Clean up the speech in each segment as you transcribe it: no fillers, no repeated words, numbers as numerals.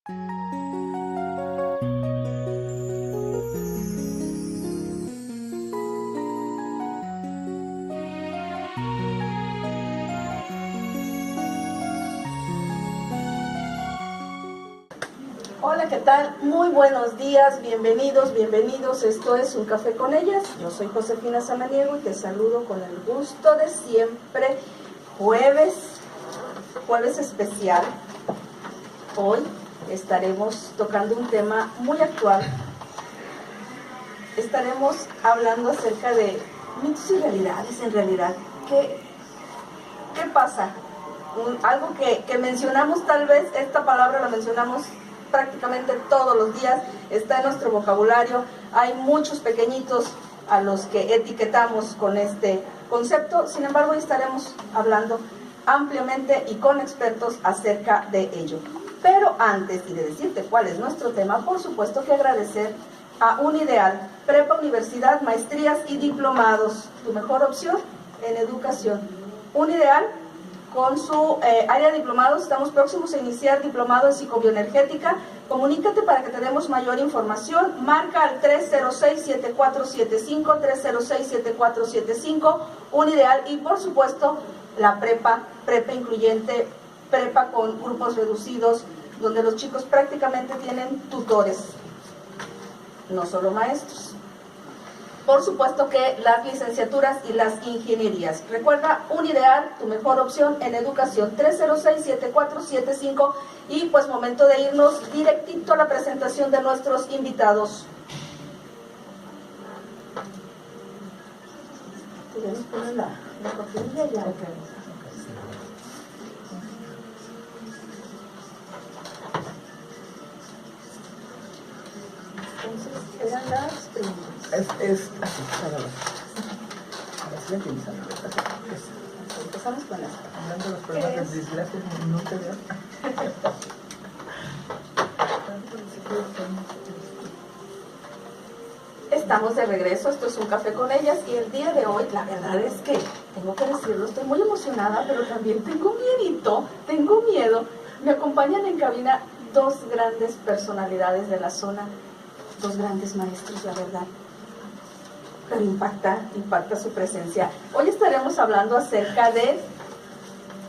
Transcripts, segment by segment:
Hola, ¿qué tal? Muy buenos días, bienvenidos. Esto es Un Café con Ellas. Yo soy Josefina Samaniego y te saludo con el gusto de siempre. Jueves especial. Hoy estaremos tocando un tema muy actual. Estaremos hablando acerca de mitos y realidades. En realidad, ¿qué pasa? Algo que mencionamos, tal vez esta palabra la mencionamos prácticamente todos los días, está en nuestro vocabulario. Hay muchos pequeñitos a los que etiquetamos con este concepto. Sin embargo, hoy estaremos hablando ampliamente y con expertos acerca de ello. Pero antes de decirte cuál es nuestro tema, por supuesto que agradecer a Unideal, Prepa, Universidad, Maestrías y Diplomados, tu mejor opción en educación. Unideal, con su área de diplomados, estamos próximos a iniciar diplomado en psicobioenergética. Comunícate para que te demos mayor información. Marca al 306-7475, 306-7475, Unideal. Y por supuesto, la prepa incluyente, prepa con grupos reducidos, donde los chicos prácticamente tienen tutores, no solo maestros. Por supuesto que las licenciaturas y las ingenierías. Recuerda, Unideal, tu mejor opción en educación, 306-7475. Y pues momento de irnos directito a la presentación de nuestros invitados. ¿Ya nos ponen la cortinilla ya? Entonces, eran las preguntas. Es así, empezamos con las. Hablando de los problemas de desgracia, no te veo. Estamos de regreso, esto es Un Café con Ellas, y el día de hoy, la verdad es que, tengo que decirlo, estoy muy emocionada, pero también tengo miedo. Me acompañan en cabina dos grandes personalidades de la zona, dos grandes maestros, la verdad. Pero impacta su presencia. Hoy estaremos hablando acerca de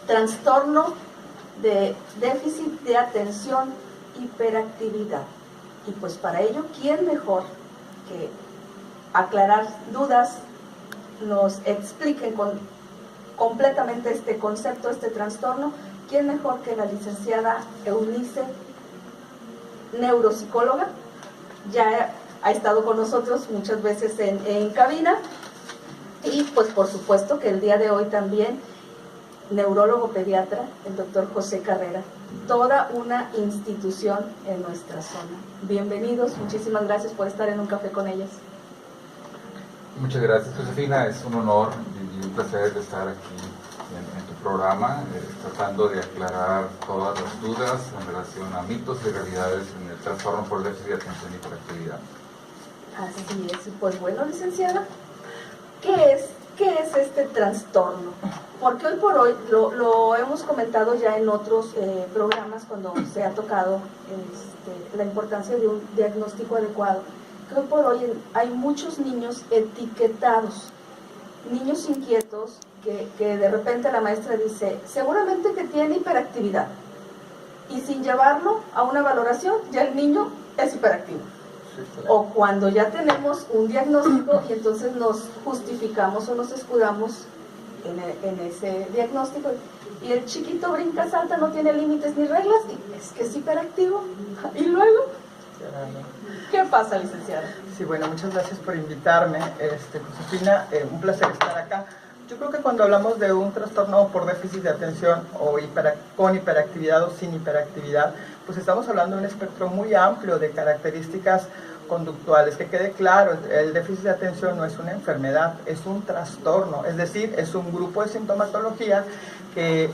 trastorno de déficit de atención, hiperactividad. Y pues para ello, ¿quién mejor que aclarar dudas, nos expliquen completamente este concepto, este trastorno? ¿Quién mejor que la licenciada Eunice, neuropsicóloga? Ya ha estado con nosotros muchas veces en cabina, y pues por supuesto que el día de hoy también neurólogo pediatra, el doctor José Carrera, toda una institución en nuestra zona. Bienvenidos, muchísimas gracias por estar en Un Café con Ellas. Muchas gracias, Josefina, es un honor y un placer estar aquí en tu programa, tratando de aclarar todas las dudas en relación a mitos y realidades en el trastorno por déficit de atención y hiperactividad. Así es. Pues bueno, licenciada, ¿qué es este trastorno? Porque hoy por hoy, lo hemos comentado ya en otros programas cuando se ha tocado la importancia de un diagnóstico adecuado, que hoy por hoy hay muchos niños etiquetados, niños inquietos, que de repente la maestra dice, seguramente que tiene hiperactividad, y sin llevarlo a una valoración, ya el niño es hiperactivo. O cuando ya tenemos un diagnóstico y entonces nos justificamos o nos escudamos en ese diagnóstico, y el chiquito brinca, salta, no tiene límites ni reglas, y es que es hiperactivo. Y luego, ¿qué pasa, licenciada? Sí, bueno, muchas gracias por invitarme, Josefina, un placer estar acá. Yo creo que cuando hablamos de un trastorno por déficit de atención o con hiperactividad o sin hiperactividad, pues estamos hablando de un espectro muy amplio de características conductuales. Que quede claro, el déficit de atención no es una enfermedad, es un trastorno, es decir, es un grupo de sintomatología que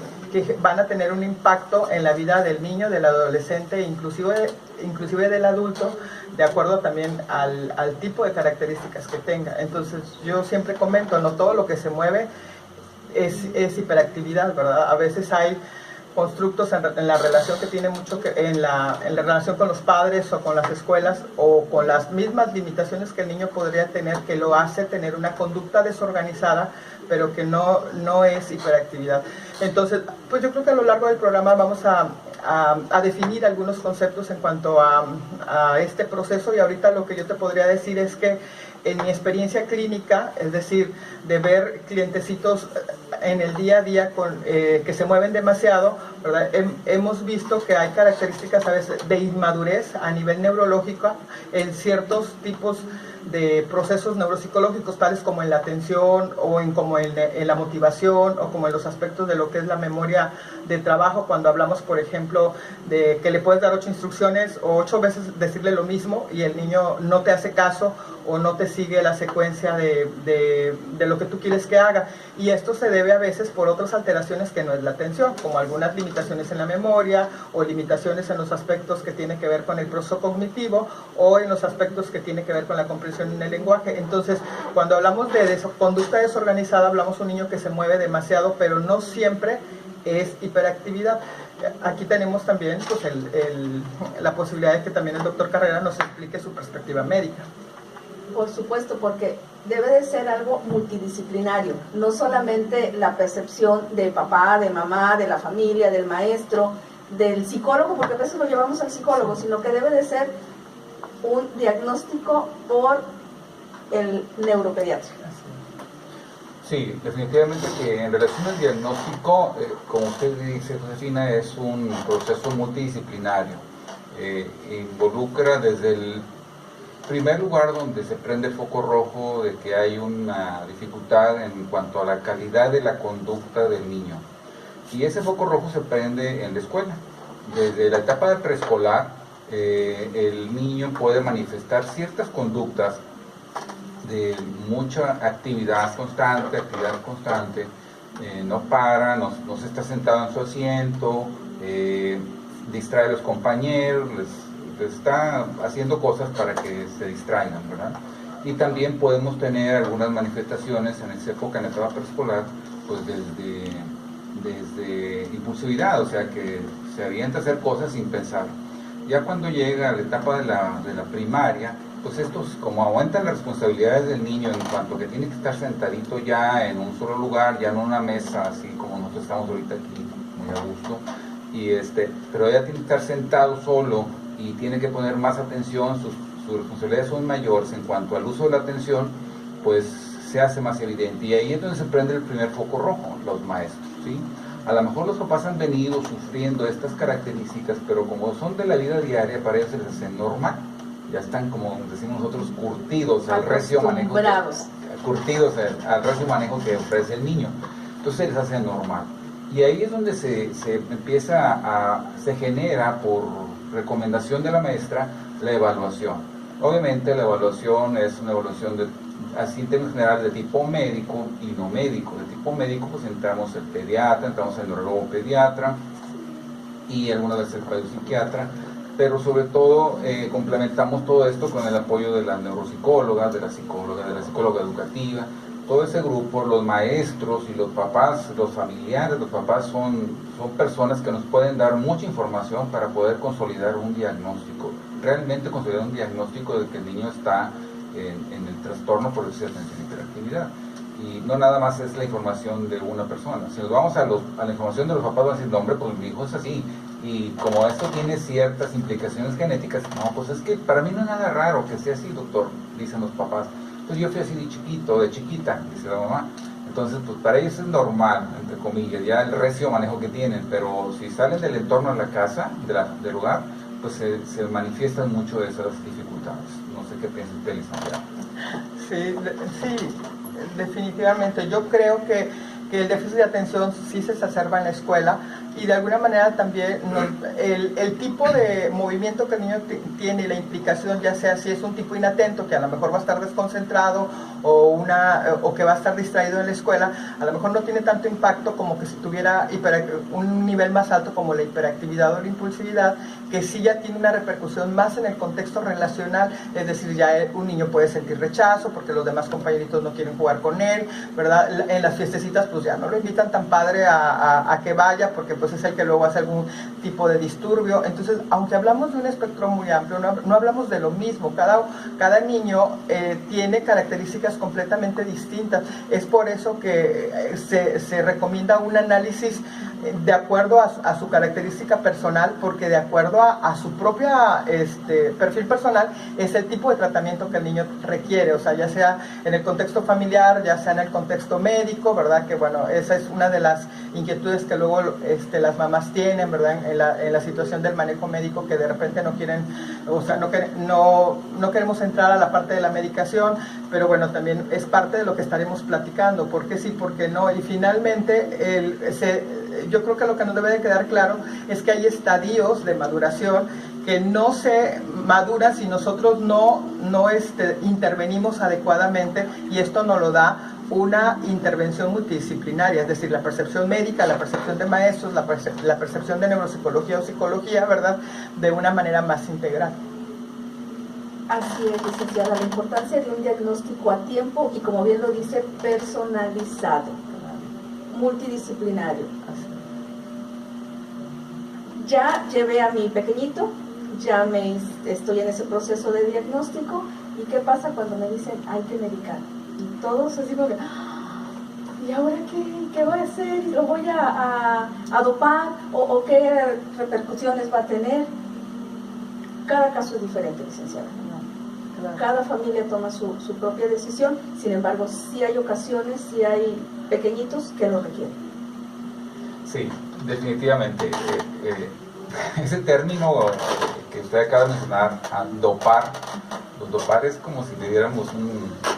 van a tener un impacto en la vida del niño, del adolescente, inclusive del adulto, de acuerdo también al tipo de características que tenga. Entonces yo siempre comento, no todo lo que se mueve es hiperactividad, ¿verdad? A veces hay constructos en la relación que tiene mucho que en la relación con los padres o con las escuelas o con las mismas limitaciones que el niño podría tener, que lo hace tener una conducta desorganizada, pero que no es hiperactividad. Entonces, pues yo creo que a lo largo del programa vamos a definir algunos conceptos en cuanto a este proceso, y ahorita lo que yo te podría decir es que en mi experiencia clínica, es decir, de ver clientecitos en el día a día que se mueven demasiado, ¿verdad? Hemos visto que hay características a veces de inmadurez a nivel neurológico en ciertos tipos de procesos neuropsicológicos, tales como en la atención o en la motivación, o como en los aspectos de lo que es la memoria de trabajo, cuando hablamos, por ejemplo, de que le puedes dar 8 instrucciones o 8 veces decirle lo mismo y el niño no te hace caso o no te sigue la secuencia de lo que tú quieres que haga. Y esto se debe a veces por otras alteraciones que no es la atención, como algunas limitaciones en la memoria o limitaciones en los aspectos que tienen que ver con el proceso cognitivo o en los aspectos que tienen que ver con la comprensión en el lenguaje. Entonces, cuando hablamos de conducta desorganizada, hablamos de un niño que se mueve demasiado, pero no siempre es hiperactividad. Aquí tenemos también pues, la posibilidad de que también el doctor Carrera nos explique su perspectiva médica. Por supuesto, porque debe de ser algo multidisciplinario, no solamente la percepción de papá, de mamá, de la familia, del maestro, del psicólogo, porque a veces lo llevamos al psicólogo, sino que debe de ser un diagnóstico por el neuropediatra. Sí, definitivamente que en relación al diagnóstico, como usted dice, Josefina, es un proceso multidisciplinario. Involucra desde el primer lugar donde se prende el foco rojo de que hay una dificultad en cuanto a la calidad de la conducta del niño. Y ese foco rojo se prende en la escuela. Desde la etapa de preescolar, el niño puede manifestar ciertas conductas de mucha actividad constante, no para, no se está sentado en su asiento, distrae a los compañeros, les está haciendo cosas para que se distraigan, ¿verdad? Y también podemos tener algunas manifestaciones en esa época, en la etapa preescolar, pues desde impulsividad, o sea que se avienta a hacer cosas sin pensar. Ya cuando llega a la etapa de la primaria, pues estos, como aumentan las responsabilidades del niño en cuanto que tiene que estar sentadito ya en un solo lugar, ya no en una mesa, así como nosotros estamos ahorita aquí, muy a gusto, pero ya tiene que estar sentado solo y tiene que poner más atención, sus responsabilidades son mayores en cuanto al uso de la atención, pues se hace más evidente. Y ahí es donde se prende el primer foco rojo, los maestros, ¿sí? A lo mejor los papás han venido sufriendo estas características, pero como son de la vida diaria, para ellos se les hace normal. Ya están, como decimos nosotros, curtidos al recio manejo que ofrece el niño. Entonces se les hace normal. Y ahí es donde se genera, por recomendación de la maestra, la evaluación. Obviamente la evaluación es una evaluación así en términos generales de tipo médico y no médico. De tipo médico pues entramos el pediatra, entramos el neurólogo pediatra y algunas veces el psiquiatra, pero sobre todo complementamos todo esto con el apoyo de la neuropsicóloga, de la psicóloga educativa. Todo ese grupo, los maestros y los papás, los familiares, los papás son personas que nos pueden dar mucha información para poder consolidar un diagnóstico, realmente consolidar un diagnóstico de que el niño está en el trastorno por déficit de atención y hiperactividad. Y no nada más es la información de una persona. Si nos vamos a la información de los papás, van a decir, no, hombre, pues mi hijo es así. Y como esto tiene ciertas implicaciones genéticas, no, pues es que para mí no es nada raro que sea así, doctor, dicen los papás. Pues yo fui así de chiquito, de chiquita, dice la mamá. Entonces, pues para ellos es normal, entre comillas, ya el recio manejo que tienen, pero si salen del entorno de la casa, del hogar, pues se manifiestan mucho de esas dificultades. No sé qué piensa usted, licenciada. Sí, definitivamente. Yo creo que el déficit de atención sí se exacerba en la escuela, y de alguna manera también el tipo de movimiento que el niño tiene y la implicación, ya sea si es un tipo inatento, que a lo mejor va a estar desconcentrado, o que va a estar distraído en la escuela, a lo mejor no tiene tanto impacto como que si tuviera un nivel más alto como la hiperactividad o la impulsividad, que sí ya tiene una repercusión más en el contexto relacional. Es decir, ya un niño puede sentir rechazo porque los demás compañeritos no quieren jugar con él, ¿verdad? En las fiestecitas pues ya no lo invitan tan padre a que vaya, porque pues pues es el que luego hace algún tipo de disturbio. Entonces, aunque hablamos de un espectro muy amplio, no hablamos de lo mismo. Cada niño tiene características completamente distintas. Es por eso que se recomienda un análisis de acuerdo a su característica personal, porque de acuerdo a su propia perfil personal es el tipo de tratamiento que el niño requiere, o sea, ya sea en el contexto familiar, ya sea en el contexto médico, ¿verdad? Que bueno, esa es una de las inquietudes que luego las mamás tienen, ¿verdad? En la situación del manejo médico, que de repente no quieren, o sea, no queremos entrar a la parte de la medicación, pero bueno, también es parte de lo que estaremos platicando, por qué sí, por qué no, y finalmente yo creo que lo que nos debe de quedar claro es que hay estadios de maduración que no se maduran si nosotros no intervenimos adecuadamente, y esto nos lo da una intervención multidisciplinaria, es decir, la percepción médica, la percepción de maestros, la percepción de neuropsicología o psicología, ¿verdad?, de una manera más integral. Así es, licenciada, la importancia de un diagnóstico a tiempo y, como bien lo dice, personalizado, multidisciplinario. Ya llevé a mi pequeñito, ya estoy en ese proceso de diagnóstico, y ¿qué pasa cuando me dicen hay que medicar? Y todos así como que, ¿y ahora qué voy a hacer? ¿Lo voy a dopar? ¿O qué repercusiones va a tener? Cada caso es diferente, licenciada. Cada familia toma su propia decisión, sin embargo, sí hay ocasiones, sí hay pequeñitos que lo requieren. Sí, definitivamente. Ese término que usted acaba de mencionar, dopar, dopar es como si le diéramos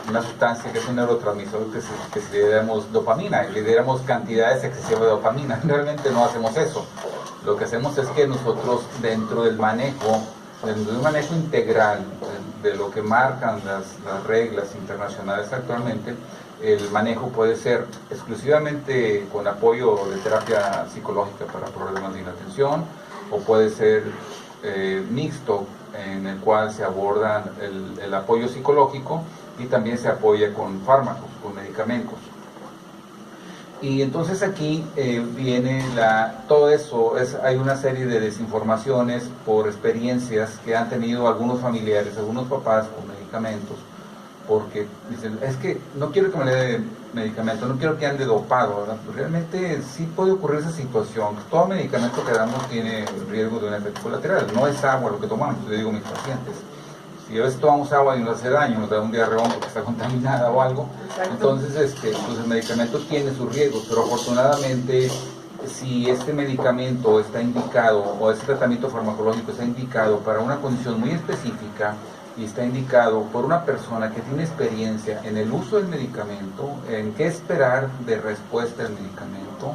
una sustancia que es un neurotransmisor, que si le diéramos dopamina, y le diéramos cantidades excesivas de dopamina. Realmente no hacemos eso. Lo que hacemos es que nosotros, dentro de un manejo integral de lo que marcan las reglas internacionales actualmente, el manejo puede ser exclusivamente con apoyo de terapia psicológica para problemas de inatención, o puede ser mixto, en el cual se aborda el apoyo psicológico y también se apoya con fármacos, con medicamentos. Y entonces aquí viene todo eso, hay una serie de desinformaciones por experiencias que han tenido algunos familiares, algunos papás con medicamentos, porque dicen, es que no quiero que me le dé medicamento, no quiero que ande dopado, ¿verdad? Pues realmente sí puede ocurrir esa situación. Todo medicamento que damos tiene riesgo de un efecto colateral, no es agua lo que tomamos, yo digo a mis pacientes. Si a veces tomamos agua y nos hace daño, nos da un diarreón porque está contaminada o algo. Exacto. Entonces pues el medicamento tiene sus riesgos, pero afortunadamente si este medicamento está indicado, o este tratamiento farmacológico está indicado para una condición muy específica, y está indicado por una persona que tiene experiencia en el uso del medicamento, en qué esperar de respuesta del medicamento,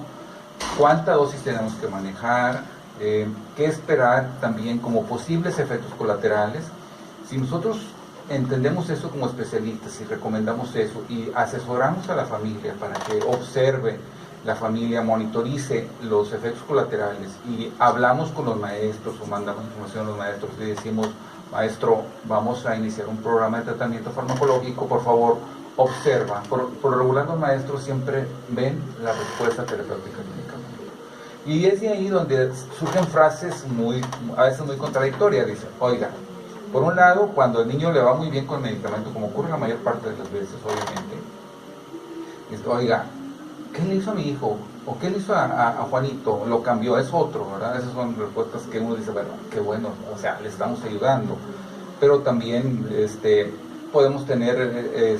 cuánta dosis tenemos que manejar, qué esperar también como posibles efectos colaterales. Si nosotros entendemos eso como especialistas y recomendamos eso y asesoramos a la familia para que observe, la familia monitorice los efectos colaterales, y hablamos con los maestros o mandamos información a los maestros y decimos, maestro, vamos a iniciar un programa de tratamiento farmacológico, por favor, observa. Por regular los maestros siempre ven la respuesta terapéutica del medicamento. Y es de ahí donde surgen frases a veces muy contradictorias. Dicen, oiga, por un lado, cuando el niño le va muy bien con el medicamento, como ocurre la mayor parte de las veces, obviamente, dice, oiga, ¿qué le hizo a mi hijo? ¿O qué le hizo a Juanito? Lo cambió, es otro, ¿verdad? Esas son respuestas que uno dice, bueno, qué bueno, o sea, le estamos ayudando. Pero también podemos tener,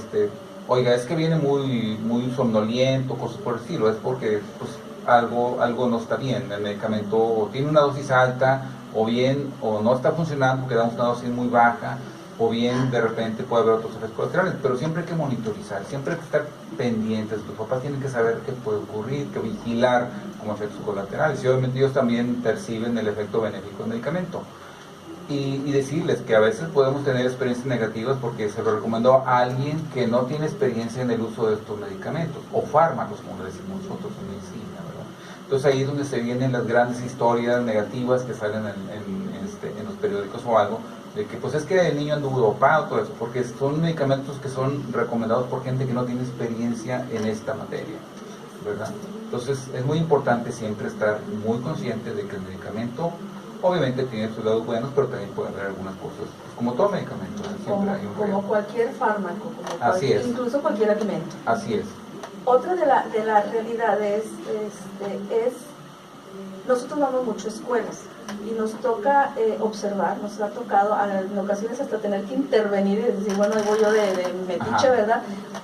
oiga, es que viene muy somnoliento, cosas por el estilo, es porque pues, algo no está bien, el medicamento tiene una dosis alta, o no está funcionando porque damos una dosis muy baja, o bien de repente puede haber otros efectos colaterales, pero siempre hay que monitorizar, siempre hay que estar pendientes. Los papás tienen que saber qué puede ocurrir, que vigilar como efectos colaterales, y obviamente ellos también perciben el efecto benéfico del medicamento. Y decirles que a veces podemos tener experiencias negativas porque se lo recomendó a alguien que no tiene experiencia en el uso de estos medicamentos, o fármacos, como le decimos nosotros en medicina, ¿verdad? Entonces ahí es donde se vienen las grandes historias negativas que salen en los periódicos o algo, de que pues es que el niño anduvo dopado, todo eso, porque son medicamentos que son recomendados por gente que no tiene experiencia en esta materia, ¿verdad? Entonces es muy importante siempre estar muy consciente de que el medicamento obviamente tiene sus lados buenos, pero también pueden haber algunas cosas, pues, como todo medicamento, siempre hay un como riesgo. cualquier fármaco, Así es. incluso cualquier alimento. Así es. Otra de las realidades es, nosotros vamos mucho a escuelas y nos toca observar, nos ha tocado en ocasiones hasta tener que intervenir y decir, bueno, ahí voy yo de metiche, ¿verdad?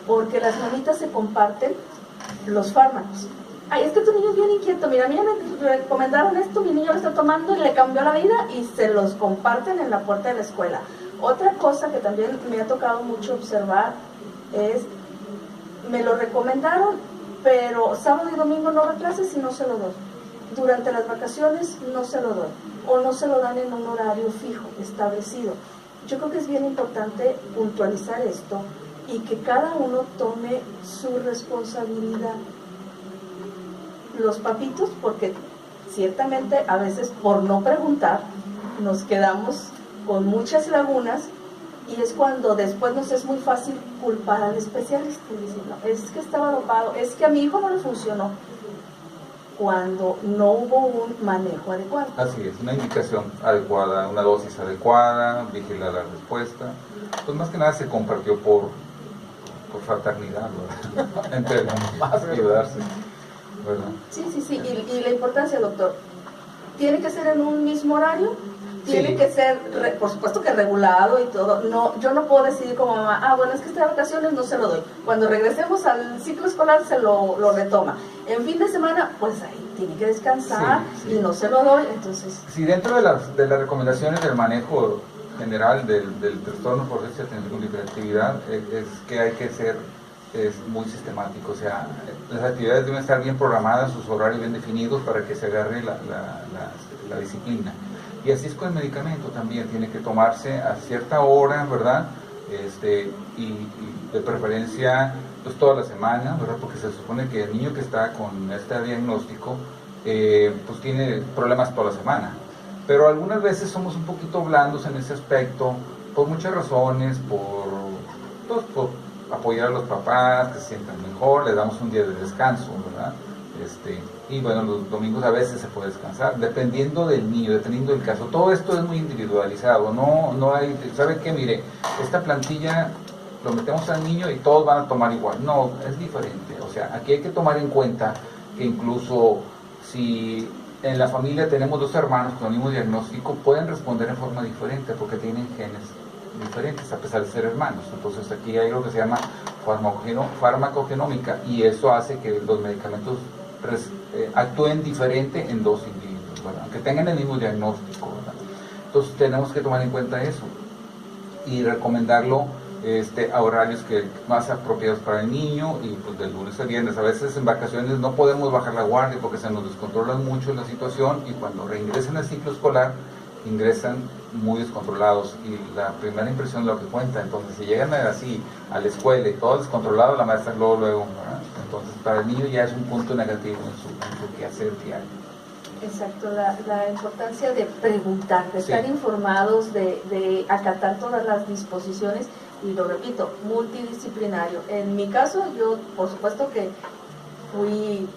Porque las mamitas se comparten los fármacos. Ay, es que tu niño es bien inquieto, mira, me recomendaron esto, mi niño lo está tomando y le cambió la vida, y se los comparten en la puerta de la escuela. Otra cosa que también me ha tocado mucho observar es, me lo recomendaron, pero sábado y domingo no va a clases y no se lo doy. Durante las vacaciones no se lo doy, o no se lo dan en un horario fijo, establecido. Yo creo que es bien importante puntualizar esto y que cada uno tome su responsabilidad. Los papitos, porque ciertamente a veces por no preguntar nos quedamos con muchas lagunas, y es cuando después nos es muy fácil culpar al especialista y decir, no, es que estaba dopado, es que a mi hijo no le funcionó, cuando no hubo un manejo adecuado. Así es, una indicación adecuada, una dosis adecuada, vigilar la respuesta. Pues más que nada se compartió por fraternidad, ¿verdad? Entre más ayudarse, ¿verdad? Sí, y la importancia, doctor, ¿tiene que ser en un mismo horario? Tiene Sí. que ser, por supuesto que regulado y todo. No, yo no puedo decidir como mamá, bueno, es que está de vacaciones, no se lo doy. Cuando regresemos al ciclo escolar se lo retoma. En fin de semana, pues ahí tiene que descansar, Sí. y no se lo doy, entonces... Sí, dentro de las recomendaciones del manejo general del trastorno por déficit de atención y hiperactividad es que hay que ser muy sistemático, o sea, las actividades deben estar bien programadas, sus horarios bien definidos para que se agarre la disciplina. Y así es con el medicamento también, tiene que tomarse a cierta hora, ¿verdad? Y de preferencia pues toda la semana, ¿verdad? Porque se supone que el niño que está con este diagnóstico pues tiene problemas toda la semana. Pero algunas veces somos un poquito blandos en ese aspecto, por muchas razones, por apoyar a los papás, que se sientan mejor, les damos un día de descanso, ¿verdad? Y bueno, los domingos a veces se puede descansar, dependiendo del niño, dependiendo del caso. Todo esto es muy individualizado, no hay, ¿sabe qué? Mire, esta plantilla lo metemos al niño y todos van a tomar igual. No, es diferente. O sea, aquí hay que tomar en cuenta que incluso si en la familia tenemos dos hermanos con el mismo diagnóstico, pueden responder en forma diferente porque tienen genes diferentes a pesar de ser hermanos. Entonces aquí hay algo que se llama farmacogenómica, y eso hace que los medicamentos actúen diferente en dos individuos, ¿verdad? Aunque tengan el mismo diagnóstico, ¿verdad? Entonces tenemos que tomar en cuenta eso y recomendarlo a horarios más apropiados para el niño, y pues de lunes a viernes. A veces en vacaciones no podemos bajar la guardia porque se nos descontrola mucho la situación, y cuando reingresan al ciclo escolar ingresan muy descontrolados, y la primera impresión es lo que cuenta. Entonces si llegan así a la escuela y todo descontrolado, la maestra luego, ¿verdad? Entonces para el niño ya es un punto negativo en su quehacer diario. Exacto, la importancia de preguntar, de estar informados, de acatar todas las disposiciones, y lo repito, multidisciplinario. En mi caso, yo por supuesto que fui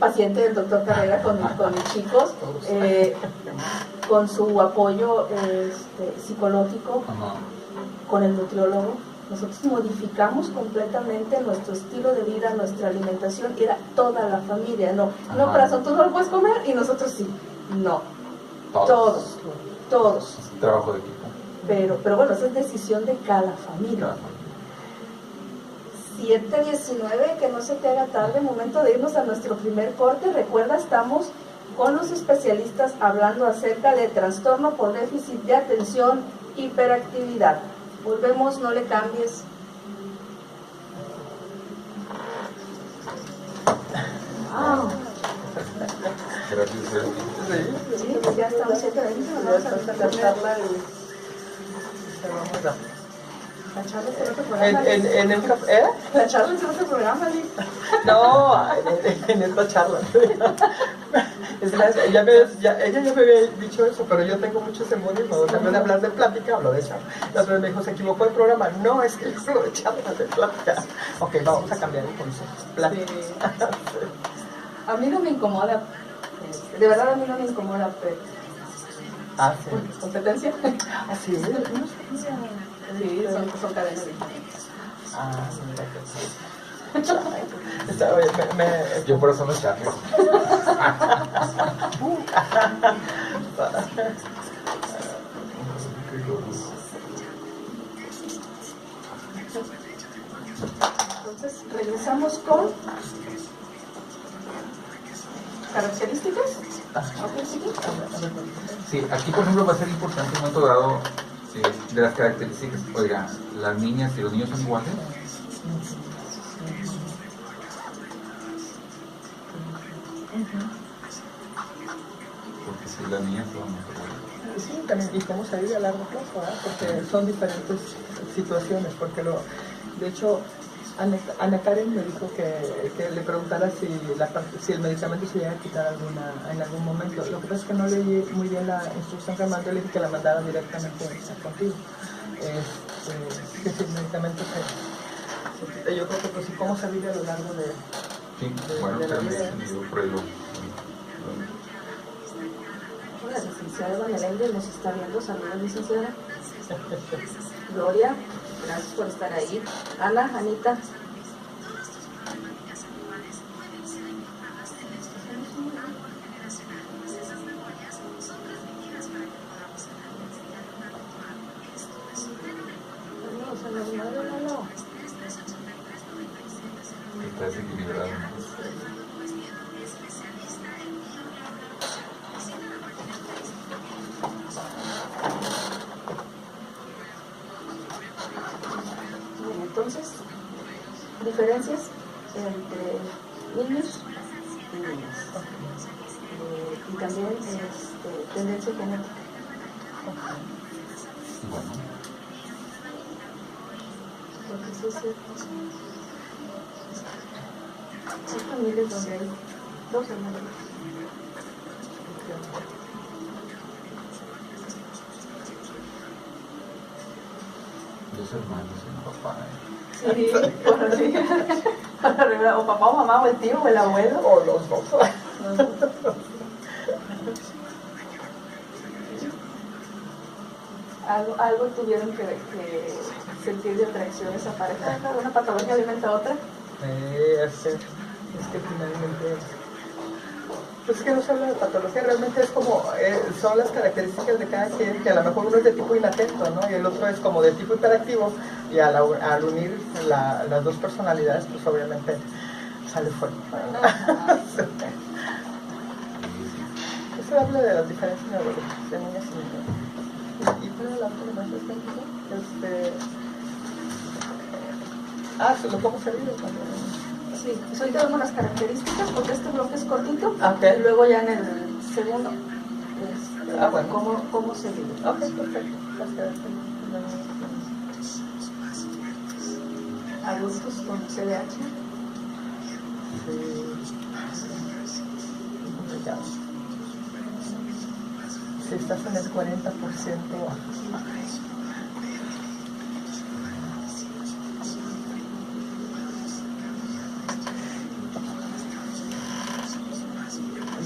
paciente del doctor Carrera con mis chicos, con su apoyo psicológico, con el nutriólogo. Nosotros modificamos completamente nuestro estilo de vida, nuestra alimentación, y era toda la familia, no, corazón, tú no lo puedes comer y nosotros sí, no, todos. Es un trabajo de equipo. Pero bueno, esa es decisión de cada familia. 7:19, que no se te haga tarde, momento de irnos a nuestro primer corte. Recuerda, estamos con los especialistas hablando acerca de trastorno por déficit de atención, hiperactividad. Volvemos, no le cambies. Wow. Gracias. Sí, pues ya estamos 7:20, vamos a la charla y vamos a... La charla es en otro programa. En el café, La charla es en otro programa, Liz. No, en esta charla. Ella ya me había dicho eso, pero yo tengo muchos emojis. Cuando se van a hablar de plática, hablo de charla. La otra vez me dijo, se equivocó el programa. No, es que yo hablo de charla, de plática. Ok, vamos a cambiar el concepto. Plática. A mí no me incomoda, de verdad a mí no me incomoda, pero Ah, sí. competencia. Ah, sí, no sabía. Sí, son cadenas diferentes. Ah, mira que sí. Oye, Yo por eso no charlo. Entonces, regresamos con características. Ok, sí. Sí, aquí por ejemplo va a ser importante un momento dado de las características. Oiga, ¿las niñas y los niños son iguales? Porque si las niñas son iguales. Sí, también, y cómo se vive a largo plazo, ¿verdad? Porque son diferentes situaciones, porque de hecho, Ana Karen me dijo que le preguntara si el medicamento se iba a quitar en algún momento. Lo que pasa es que no leí muy bien la instrucción que mandó, le dije que la mandara directamente contigo. Que si el medicamento yo creo que pues cómo se vive a lo largo de Bueno, la vida. yo pruebo. La licenciada Vanelende nos está viendo. Saludos, licenciada. Gloria, gracias por estar ahí. Ana, Anita. Está desequilibrado. Entonces, diferencias entre niños y niñas. Y también tendencia genética. Bueno, Porque sí es cierto. Hay familias donde hay dos hermanos. dos hermanos y un papá. Sí, bueno, sí. O papá o mamá o el tío o el abuelo. O los dos. Algo tuvieron que sentir de atracción esa pareja. Una patología alimenta a otra. Es que finalmente, pues es que no se habla de patología, realmente es como, son las características de cada quien, que a lo mejor uno es de tipo inatento, ¿no? Y el otro es como de tipo hiperactivo, y al unir las dos personalidades, pues obviamente sale fuerte. Eso habla de las diferencias neurológicas de niñas y niños. ¿Y cuál es la otra más? ¿Cómo se vive también? Sí, pues ahorita vemos las características porque este bloque es cortito. Okay. Y luego ya en el segundo, bueno. ¿cómo se vive? Ok, perfecto. Adultos con CDH. Si estás en el 40%,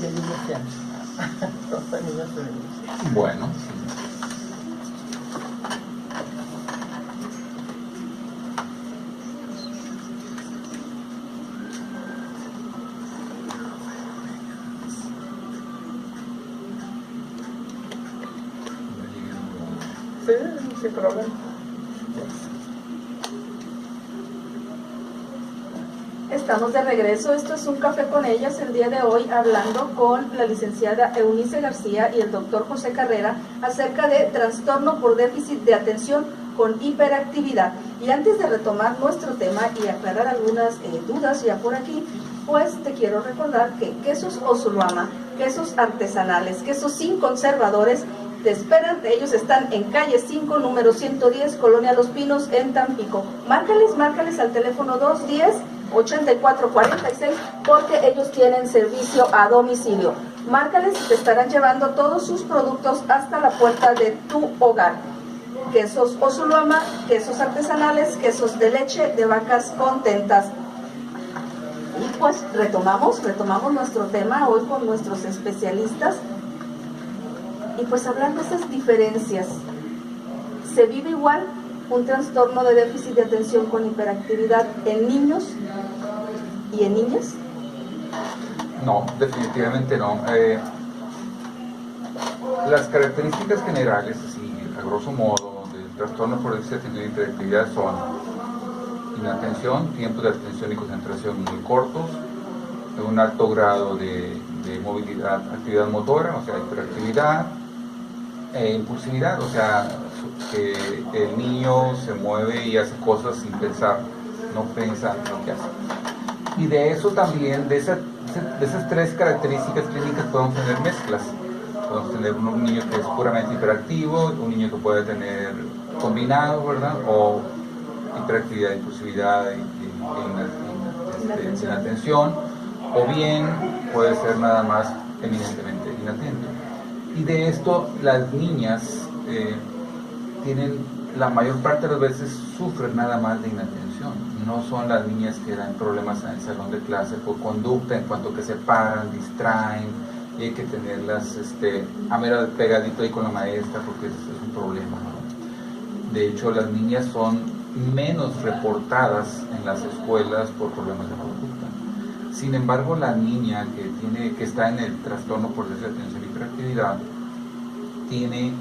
de niños ya. Los niños de niños. Bueno, Sí, sin problema. Estamos de regreso. Esto es Un Café con Ellas. El día de hoy hablando con la licenciada Eunice García y el doctor José Carrera acerca de trastorno por déficit de atención con hiperactividad. Y antes de retomar nuestro tema y aclarar algunas dudas ya por aquí, pues te quiero recordar que Quesos Ozuloama, quesos artesanales, quesos sin conservadores, te esperan. Ellos están en calle 5, número 110, Colonia Los Pinos, en Tampico. Márcales al teléfono 210-8446 porque ellos tienen servicio a domicilio. Márcales y te estarán llevando todos sus productos hasta la puerta de tu hogar. Quesos Ozuloama, quesos artesanales, quesos de leche de vacas contentas. pues retomamos nuestro tema hoy con nuestros especialistas y pues hablar de esas diferencias. ¿Se vive igual un trastorno de déficit de atención con hiperactividad en niños y en niñas? No, definitivamente no. Las características generales, así, a grosso modo, del trastorno por déficit de atención y hiperactividad son inatención, tiempos de atención y concentración muy cortos, un alto grado de movilidad, actividad motora, o sea, hiperactividad, impulsividad, o sea, que el niño se mueve y hace cosas sin pensar, no piensa en lo que hace. Y de eso también, de esas tres características clínicas podemos tener mezclas. Podemos tener un niño que es puramente hiperactivo, un niño que puede tener combinado, ¿verdad? O hiperactividad, impulsividad y inatención, o bien puede ser nada más eminentemente inatento. Y de esto las niñas tienen, la mayor parte de las veces sufren nada más de inatención. No son las niñas que dan problemas en el salón de clase por conducta, en cuanto que se paran, distraen, y hay que tenerlas a mera pegadito ahí con la maestra porque es un problema, ¿no? De hecho, las niñas son menos reportadas en las escuelas por problemas de conducta. Sin embargo, la niña que está en el trastorno por déficit de atención y hiperactividad tiene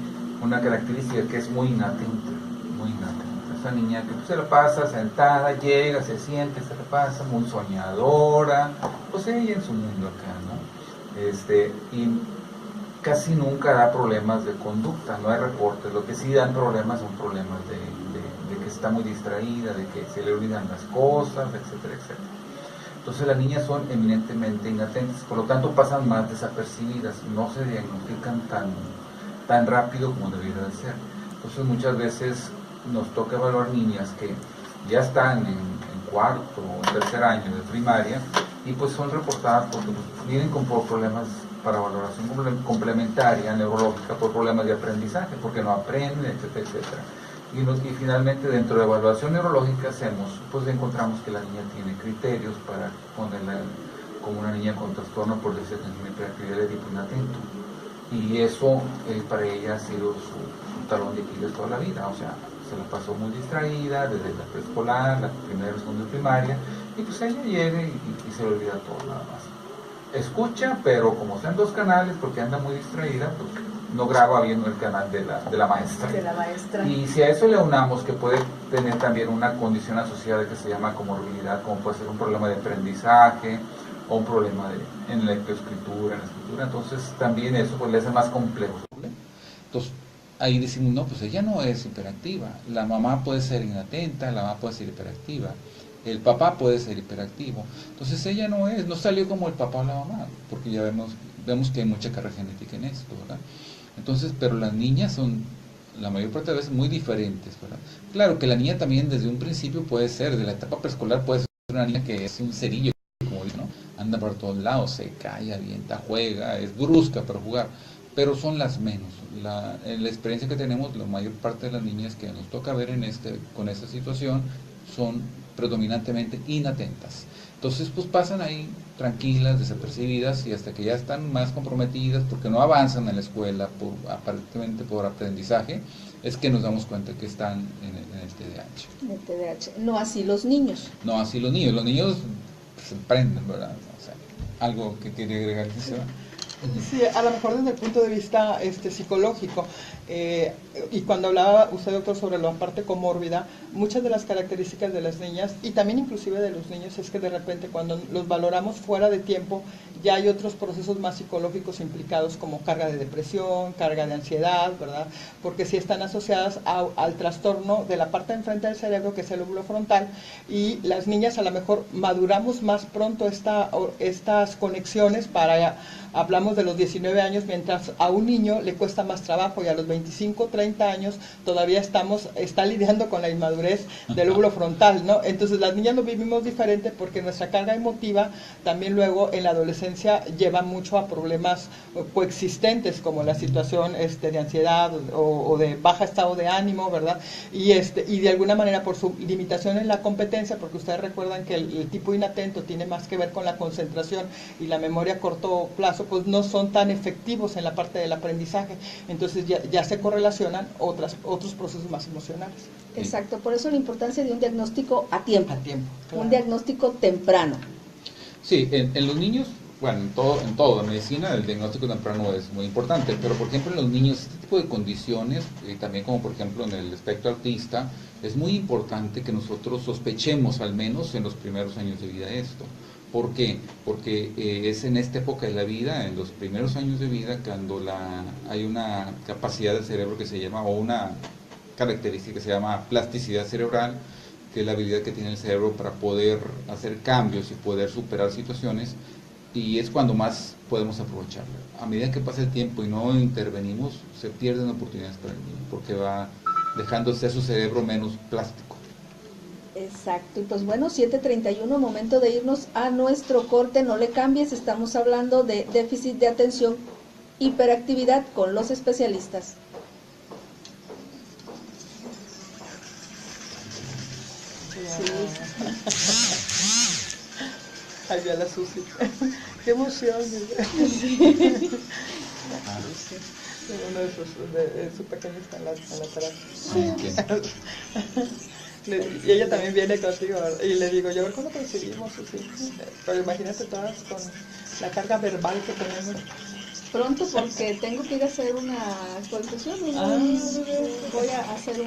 una característica que es muy inatenta, muy inatenta. Esa niña que se la pasa sentada, llega, se siente, se la pasa, muy soñadora, pues ella en su mundo acá, ¿no? Y casi nunca da problemas de conducta, no hay reportes. Lo que sí dan problemas son problemas de que está muy distraída, de que se le olvidan las cosas, etcétera, etcétera. Entonces las niñas son eminentemente inatentas, por lo tanto pasan más desapercibidas, no se diagnostican tan rápido como debiera de ser. Entonces muchas veces nos toca evaluar niñas que ya están en cuarto o tercer año de primaria y pues son reportadas porque vienen con problemas para valoración complementaria neurológica, por problemas de aprendizaje, porque no aprenden, etcétera, etcétera. Y finalmente dentro de evaluación neurológica pues encontramos que la niña tiene criterios para ponerla como una niña con trastorno por déficit de atención y hiperactividad de tipo inatento. Y eso para ella ha sido su talón de Aquiles toda la vida, o sea, se la pasó muy distraída desde la preescolar, la primera, segunda y primaria, y pues ella llega y se le olvida todo nada más. Escucha, pero como está en dos canales, porque anda muy distraída, pues no graba viendo el canal de la maestra. De la maestra. Y si a eso le unamos que puede tener también una condición asociada que se llama comorbilidad, como puede ser un problema de aprendizaje o un problema en la lectoescritura, en la escritura, entonces también eso pues le hace más complejo. Entonces ahí decimos, no, pues ella no es hiperactiva, la mamá puede ser inatenta, la mamá puede ser hiperactiva, el papá puede ser hiperactivo, entonces ella no salió como el papá o la mamá, porque ya vemos que hay mucha carga genética en esto, ¿verdad? Entonces, pero las niñas son, la mayor parte de veces, muy diferentes, ¿verdad? Claro que la niña también desde un principio puede ser, de la etapa preescolar puede ser una niña que es un cerillo, como dicen, ¿no? Anda por todos lados, se cae, avienta, juega, es brusca para jugar, pero son las menos. En la experiencia que tenemos, la mayor parte de las niñas que nos toca ver con esta situación son predominantemente inatentas. Entonces pues pasan ahí tranquilas, desapercibidas, y hasta que ya están más comprometidas porque no avanzan en la escuela aparentemente por aprendizaje, es que nos damos cuenta que están en el TDAH. En el TDAH. No así los niños. No así los niños se prenden, ¿verdad? O sea, algo que quiere agregar, ¿sí? Sí, a lo mejor desde el punto de vista psicológico, y cuando hablaba usted, doctor, sobre la parte comórbida, muchas de las características de las niñas, y también inclusive de los niños, es que de repente cuando los valoramos fuera de tiempo, ya hay otros procesos más psicológicos implicados, como carga de depresión, carga de ansiedad, ¿verdad? Porque sí están asociadas al trastorno de la parte de enfrente del cerebro, que es el lóbulo frontal, y las niñas a lo mejor maduramos más pronto estas conexiones hablamos hablamos de los 19 años, mientras a un niño le cuesta más trabajo, y a los 25, 30 años todavía está lidiando con la inmadurez del lóbulo frontal, ¿no? Entonces las niñas lo vivimos diferente porque nuestra carga emotiva también luego en la adolescencia lleva mucho a problemas coexistentes, como la situación de ansiedad o de baja estado de ánimo, ¿verdad? Y de alguna manera por su limitación en la competencia, porque ustedes recuerdan que el tipo inatento tiene más que ver con la concentración y la memoria a corto plazo, pues no son tan efectivos en la parte del aprendizaje. Entonces ya se correlacionan otros procesos más emocionales. Exacto, por eso la importancia de un diagnóstico a tiempo. Claro. Un diagnóstico temprano. Sí, en los niños, bueno, en todo, la medicina, el diagnóstico temprano es muy importante, pero por ejemplo en los niños, este tipo de condiciones, también como por ejemplo en el espectro autista, es muy importante que nosotros sospechemos al menos en los primeros años de vida esto. ¿Por qué? Porque es en esta época de la vida, en los primeros años de vida, cuando hay una capacidad del cerebro que se llama, o una característica que se llama plasticidad cerebral, que es la habilidad que tiene el cerebro para poder hacer cambios y poder superar situaciones, y es cuando más podemos aprovecharlo. A medida que pasa el tiempo y no intervenimos, se pierden oportunidades para el niño, porque va dejándose a su cerebro menos plástico. Exacto, y pues bueno, 7:31, momento de irnos a nuestro corte. No le cambies, estamos hablando de déficit de atención, hiperactividad con los especialistas. Ay, vi a la Susi. Qué emoción. Uno de su pequeño está en la terapia. Y ella también viene contigo, ¿verdad? Y le digo, yo a ver cuándo coincidimos, Susi. Pero imagínate todas con la carga verbal que tenemos. Pronto, porque tengo que ir a hacer una actualización. Voy a hacer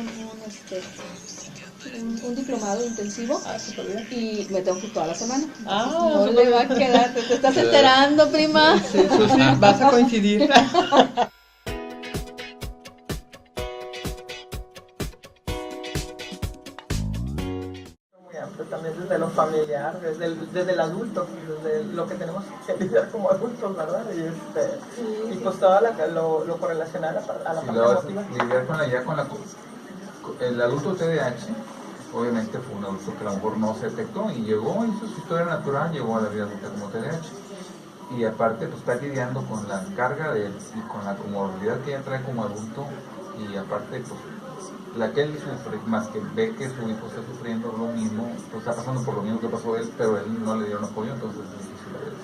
un diplomado intensivo. Súper bien. Y me tengo que ir toda la semana. No le va a quedar. Te estás enterando, prima. Sí, Susi, vas a coincidir. También desde lo familiar, desde el adulto, desde lo que tenemos que lidiar como adultos, ¿verdad? Y pues todo lo correlacionar a la parte emotiva. Lidiar con el adulto TDAH, obviamente fue un adulto que a lo mejor no se detectó y llegó, hizo su historia natural, llegó a la vida adulta como TDAH. Y aparte pues está lidiando con la carga y con la comorbilidad que ella trae como adulto, y aparte pues la que él sufre, más que ve que su hijo está sufriendo lo mismo, pues está pasando por lo mismo que pasó él, pero él no le dieron apoyo, entonces es difícil a veces.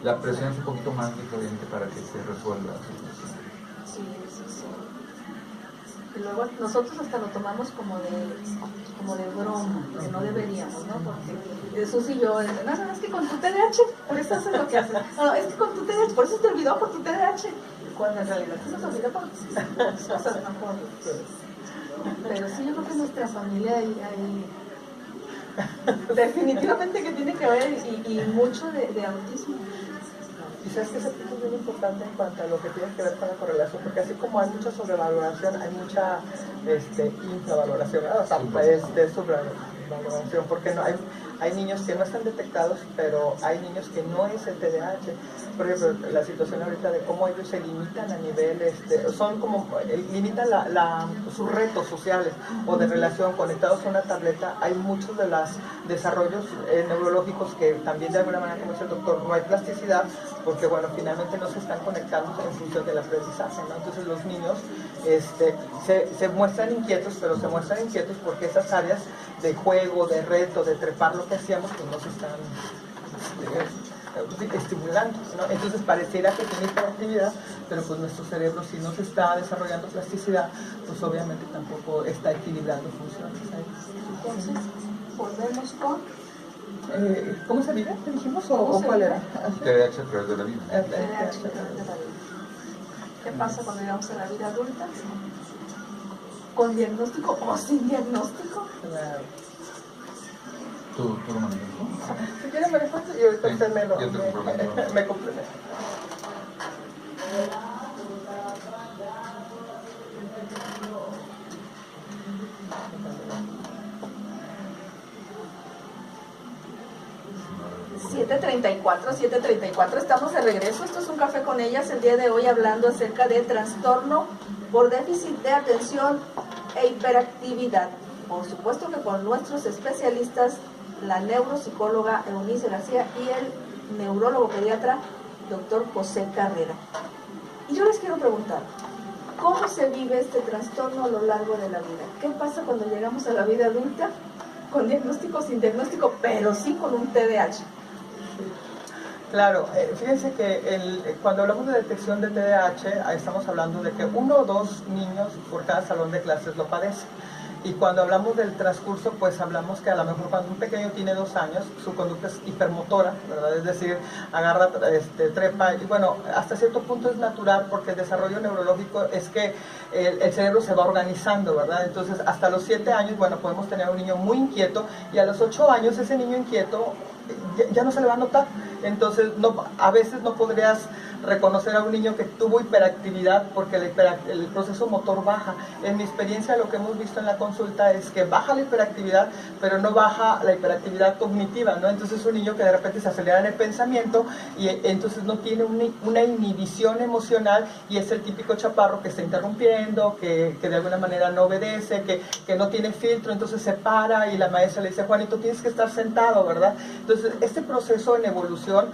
La presión es un poquito más diferente para que se resuelva la situación. Sí. Y luego nosotros hasta lo tomamos como de broma, que no deberíamos, ¿no? Porque Susi y yo, no, es que con tu TDAH, por eso haces lo que haces. No, es que con tu TDAH, por eso te olvidó por tu TDAH. Cuando en realidad se nos olvidó por cosas mejor. Pero sí, yo creo que nuestra familia hay definitivamente que tiene que ver y mucho de autismo. Y sabes que ese punto es muy importante en cuanto a lo que tiene que ver con la correlación, porque así como hay mucha sobrevaloración, hay mucha infravaloración, o sea, sobrevaloración, porque no hay niños que no están detectados, pero hay niños que no es el TDAH. Por ejemplo, la situación ahorita de cómo ellos se limitan a nivel, son como, limitan sus retos sociales o de relación conectados a una tableta. Hay muchos de los desarrollos neurológicos que también de alguna manera, como dice el doctor, no hay plasticidad, porque bueno, finalmente no se están conectando en función del aprendizaje, ¿no? Entonces los niños se muestran inquietos, pero se muestran inquietos porque esas áreas de juego, de reto, de trepar lo que hacíamos, pues no se están estimulando, ¿no? Entonces pareciera que tiene hiperactividad, pero pues nuestro cerebro, si no se está desarrollando plasticidad, pues obviamente tampoco está equilibrando funciones ahí. Entonces, volvemos con... ¿Cómo se vive? ¿Qué dijimos? ¿O cuál era? TDAH a través de la vida. ¿Qué pasa cuando llegamos a la vida adulta? ¿Con diagnóstico o sin diagnóstico? Claro. ¿Tú lo manejas? Si quieren me dejas y ahorita usted me complementa. 7:34, estamos de regreso. Esto es Un Café con Ellas, el día de hoy hablando acerca de trastorno por déficit de atención e hiperactividad. Por supuesto que con nuestros especialistas, la neuropsicóloga Eunice García y el neurólogo pediatra, doctor José Carrera. Y yo les quiero preguntar, ¿cómo se vive este trastorno a lo largo de la vida? ¿Qué pasa cuando llegamos a la vida adulta? Con diagnóstico, sin diagnóstico, pero sí con un TDAH. Claro, fíjense que cuando hablamos de detección de TDAH, estamos hablando de que 1 o 2 niños por cada salón de clases lo padecen. Y cuando hablamos del transcurso, pues hablamos que a lo mejor cuando un pequeño tiene 2 años, su conducta es hipermotora, ¿verdad? Es decir, agarra, trepa, y bueno, hasta cierto punto es natural porque el desarrollo neurológico es que el cerebro se va organizando, ¿verdad? Entonces, hasta los 7 años, bueno, podemos tener un niño muy inquieto y a los 8 años ese niño inquieto ya no se le va a notar. Entonces, a veces no podrías reconocer a un niño que tuvo hiperactividad porque el proceso motor baja. En mi experiencia, lo que hemos visto en la consulta es que baja la hiperactividad, pero no baja la hiperactividad cognitiva, ¿no? Entonces, un niño que de repente se acelera en el pensamiento y entonces no tiene una inhibición emocional y es el típico chaparro que está interrumpiendo, que de alguna manera no obedece, que no tiene filtro, entonces se para y la maestra le dice, Juanito, tienes que estar sentado, ¿verdad? Entonces, este proceso en evolución,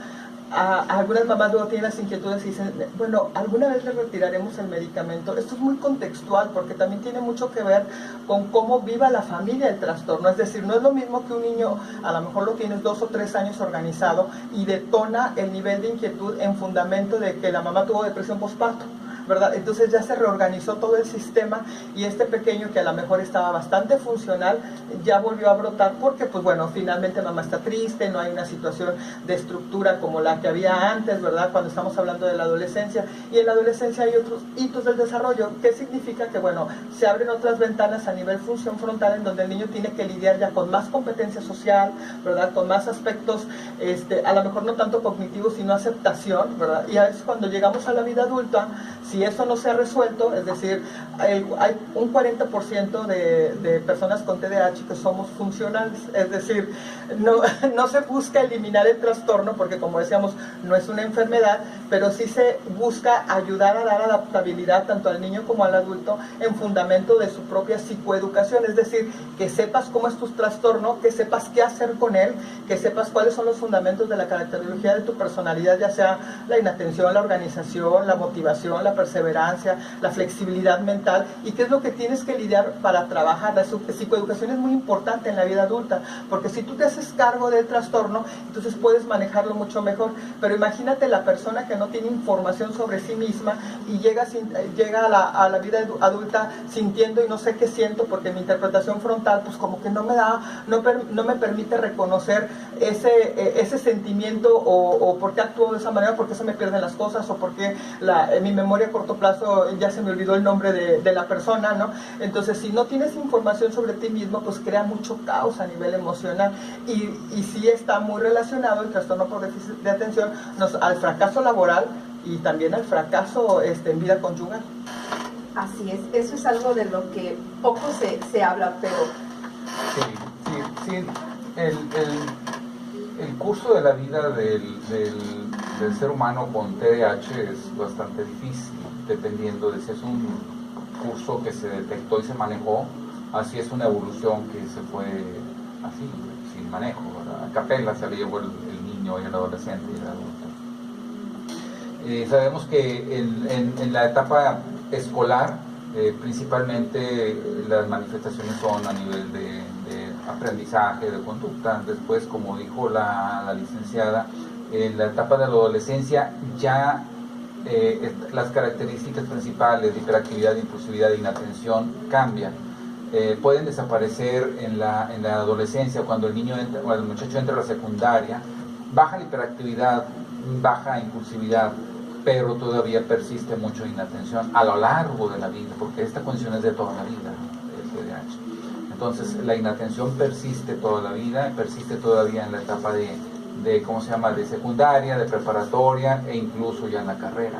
algunas mamás luego tienen las inquietudes y dicen, bueno, alguna vez le retiraremos el medicamento. Esto es muy contextual porque también tiene mucho que ver con cómo viva la familia el trastorno. Es decir, no es lo mismo que un niño, a lo mejor lo tienes 2 o 3 años organizado y detona el nivel de inquietud en fundamento de que la mamá tuvo depresión postparto, ¿verdad? Entonces ya se reorganizó todo el sistema y este pequeño que a lo mejor estaba bastante funcional ya volvió a brotar porque pues bueno, finalmente mamá está triste, no hay una situación de estructura como la que había antes, ¿verdad? Cuando estamos hablando de la adolescencia, y en la adolescencia hay otros hitos del desarrollo. ¿Qué significa? Que bueno, se abren otras ventanas a nivel función frontal en donde el niño tiene que lidiar ya con más competencia social, ¿verdad? Con más aspectos, a lo mejor no tanto cognitivos sino aceptación, ¿verdad? Y a veces cuando llegamos a la vida adulta, si eso no se ha resuelto, es decir, hay un 40% de personas con TDAH que somos funcionales, es decir, no se busca eliminar el trastorno porque, como decíamos, no es una enfermedad, pero sí se busca ayudar a dar adaptabilidad tanto al niño como al adulto en fundamento de su propia psicoeducación, es decir, que sepas cómo es tu trastorno, que sepas qué hacer con él, que sepas cuáles son los fundamentos de la caracterología de tu personalidad, ya sea la inatención, la organización, la motivación, la perseverancia, la flexibilidad mental, y qué es lo que tienes que lidiar para trabajar. La psicoeducación es muy importante en la vida adulta, porque si tú te haces cargo del trastorno, entonces puedes manejarlo mucho mejor. Pero imagínate la persona que no tiene información sobre sí misma y llega a la vida adulta sintiendo y no sé qué siento, porque mi interpretación frontal pues como que no me permite reconocer ese sentimiento o por qué actúo de esa manera, por qué se me pierden las cosas o por qué en mi memoria a corto plazo ya se me olvidó el nombre de la persona, ¿no? Entonces, si no tienes información sobre ti mismo, pues crea mucho caos a nivel emocional y sí está muy relacionado el trastorno por déficit de atención al fracaso laboral y también al fracaso en vida conyugal. Así es, eso es algo de lo que poco se habla, pero... Sí. El curso de la vida del ser humano con TDAH es bastante difícil, dependiendo de si es un curso que se detectó y se manejó, así es una evolución que se fue así, sin manejo, ¿verdad? A capela se le llevó el niño y el adolescente y el adulto. Sabemos que en la etapa escolar, principalmente las manifestaciones son a nivel de aprendizaje, de conducta. Después, como dijo la licenciada, en la etapa de la adolescencia ya las características principales de hiperactividad, impulsividad e inatención cambian. Pueden desaparecer en la adolescencia cuando el muchacho entra a la secundaria, baja la hiperactividad, baja impulsividad, pero todavía persiste mucho inatención a lo largo de la vida, porque esta condición es de toda la vida, el TDAH. Entonces la inatención persiste toda la vida, persiste todavía en la etapa de secundaria, de preparatoria e incluso ya en la carrera.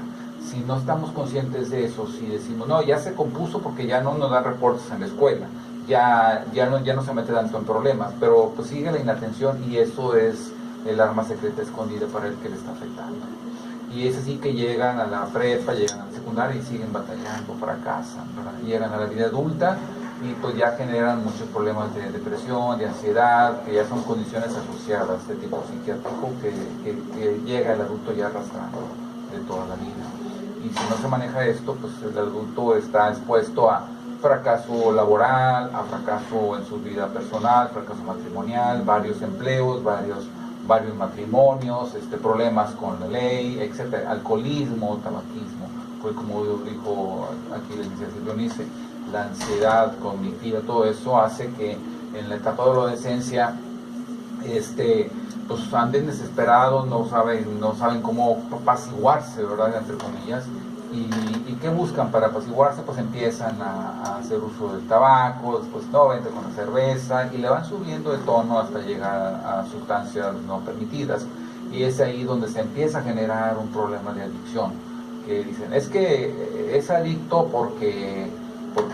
Si no estamos conscientes de eso, si decimos, no, ya se compuso porque ya no nos da reportes en la escuela, ya no se mete tanto en problemas, pero pues sigue la inatención y eso es el arma secreta escondida para el que le está afectando. Y es así que llegan a la prepa, llegan a la secundaria y siguen batallando, fracasan, ¿verdad? Llegan a la vida adulta y pues ya generan muchos problemas de depresión, de ansiedad, que ya son condiciones asociadas de tipo psiquiátrico que llega el adulto ya arrastrando de toda la vida. Y si no se maneja esto, pues el adulto está expuesto a fracaso laboral, a fracaso en su vida personal, fracaso matrimonial, varios empleos, varios matrimonios, problemas con la ley, etcétera, alcoholismo, tabaquismo, pues como dijo aquí la licenciada Dionise, la ansiedad cognitiva, todo eso hace que en la etapa de la adolescencia pues anden desesperados, no saben cómo apaciguarse, ¿verdad?, entre comillas. ¿Y qué buscan para apaciguarse? Pues empiezan a hacer uso del tabaco, después vente con la cerveza y le van subiendo de tono hasta llegar a sustancias no permitidas. Y es ahí donde se empieza a generar un problema de adicción, que dicen, es que es adicto porque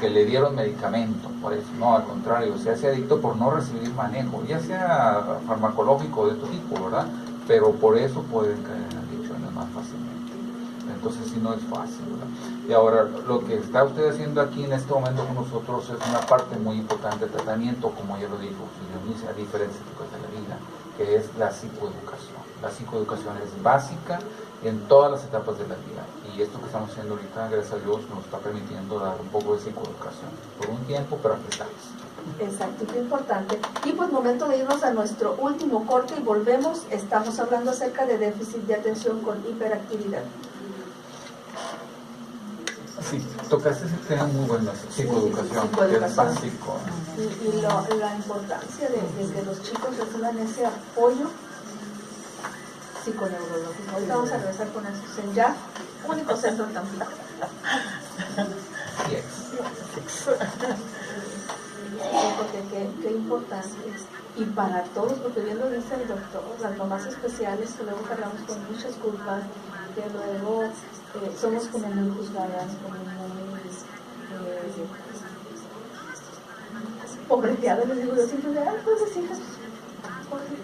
le dieron medicamento, por eso, no, al contrario, se hace adicto por no recibir manejo, ya sea farmacológico de este tipo, ¿verdad? Pero por eso pueden caer en adicciones más fácilmente. Entonces sí, no es fácil, ¿verdad? Y ahora, lo que está usted haciendo aquí en este momento con nosotros es una parte muy importante del tratamiento, como ya lo dijo Dionise, a diferencia de la vida, que es la psicoeducación. La psicoeducación es básica en todas las etapas de la vida, y esto que estamos haciendo ahorita, gracias a Dios, nos está permitiendo dar un poco de psicoeducación, por un tiempo, pero apretamos. Exacto, qué importante. Y pues momento de irnos a nuestro último corte y volvemos. Estamos hablando acerca de déficit de atención con hiperactividad. Sí, tocaste ese tema muy bueno, psicoeducación, que es básico. Y la importancia de que los chicos reciban ese apoyo psiconeurológico. Ahorita vamos a regresar con eso. Ya, único centro en Tampico. Yes. Porque qué importante es. Y para todos, porque bien lo dice el doctor, las mamás especiales que luego cargamos con muchas culpas, que luego somos como muy juzgadas, como muy pobreteadas, les digo yo siempre, pues hijas, ¿por qué?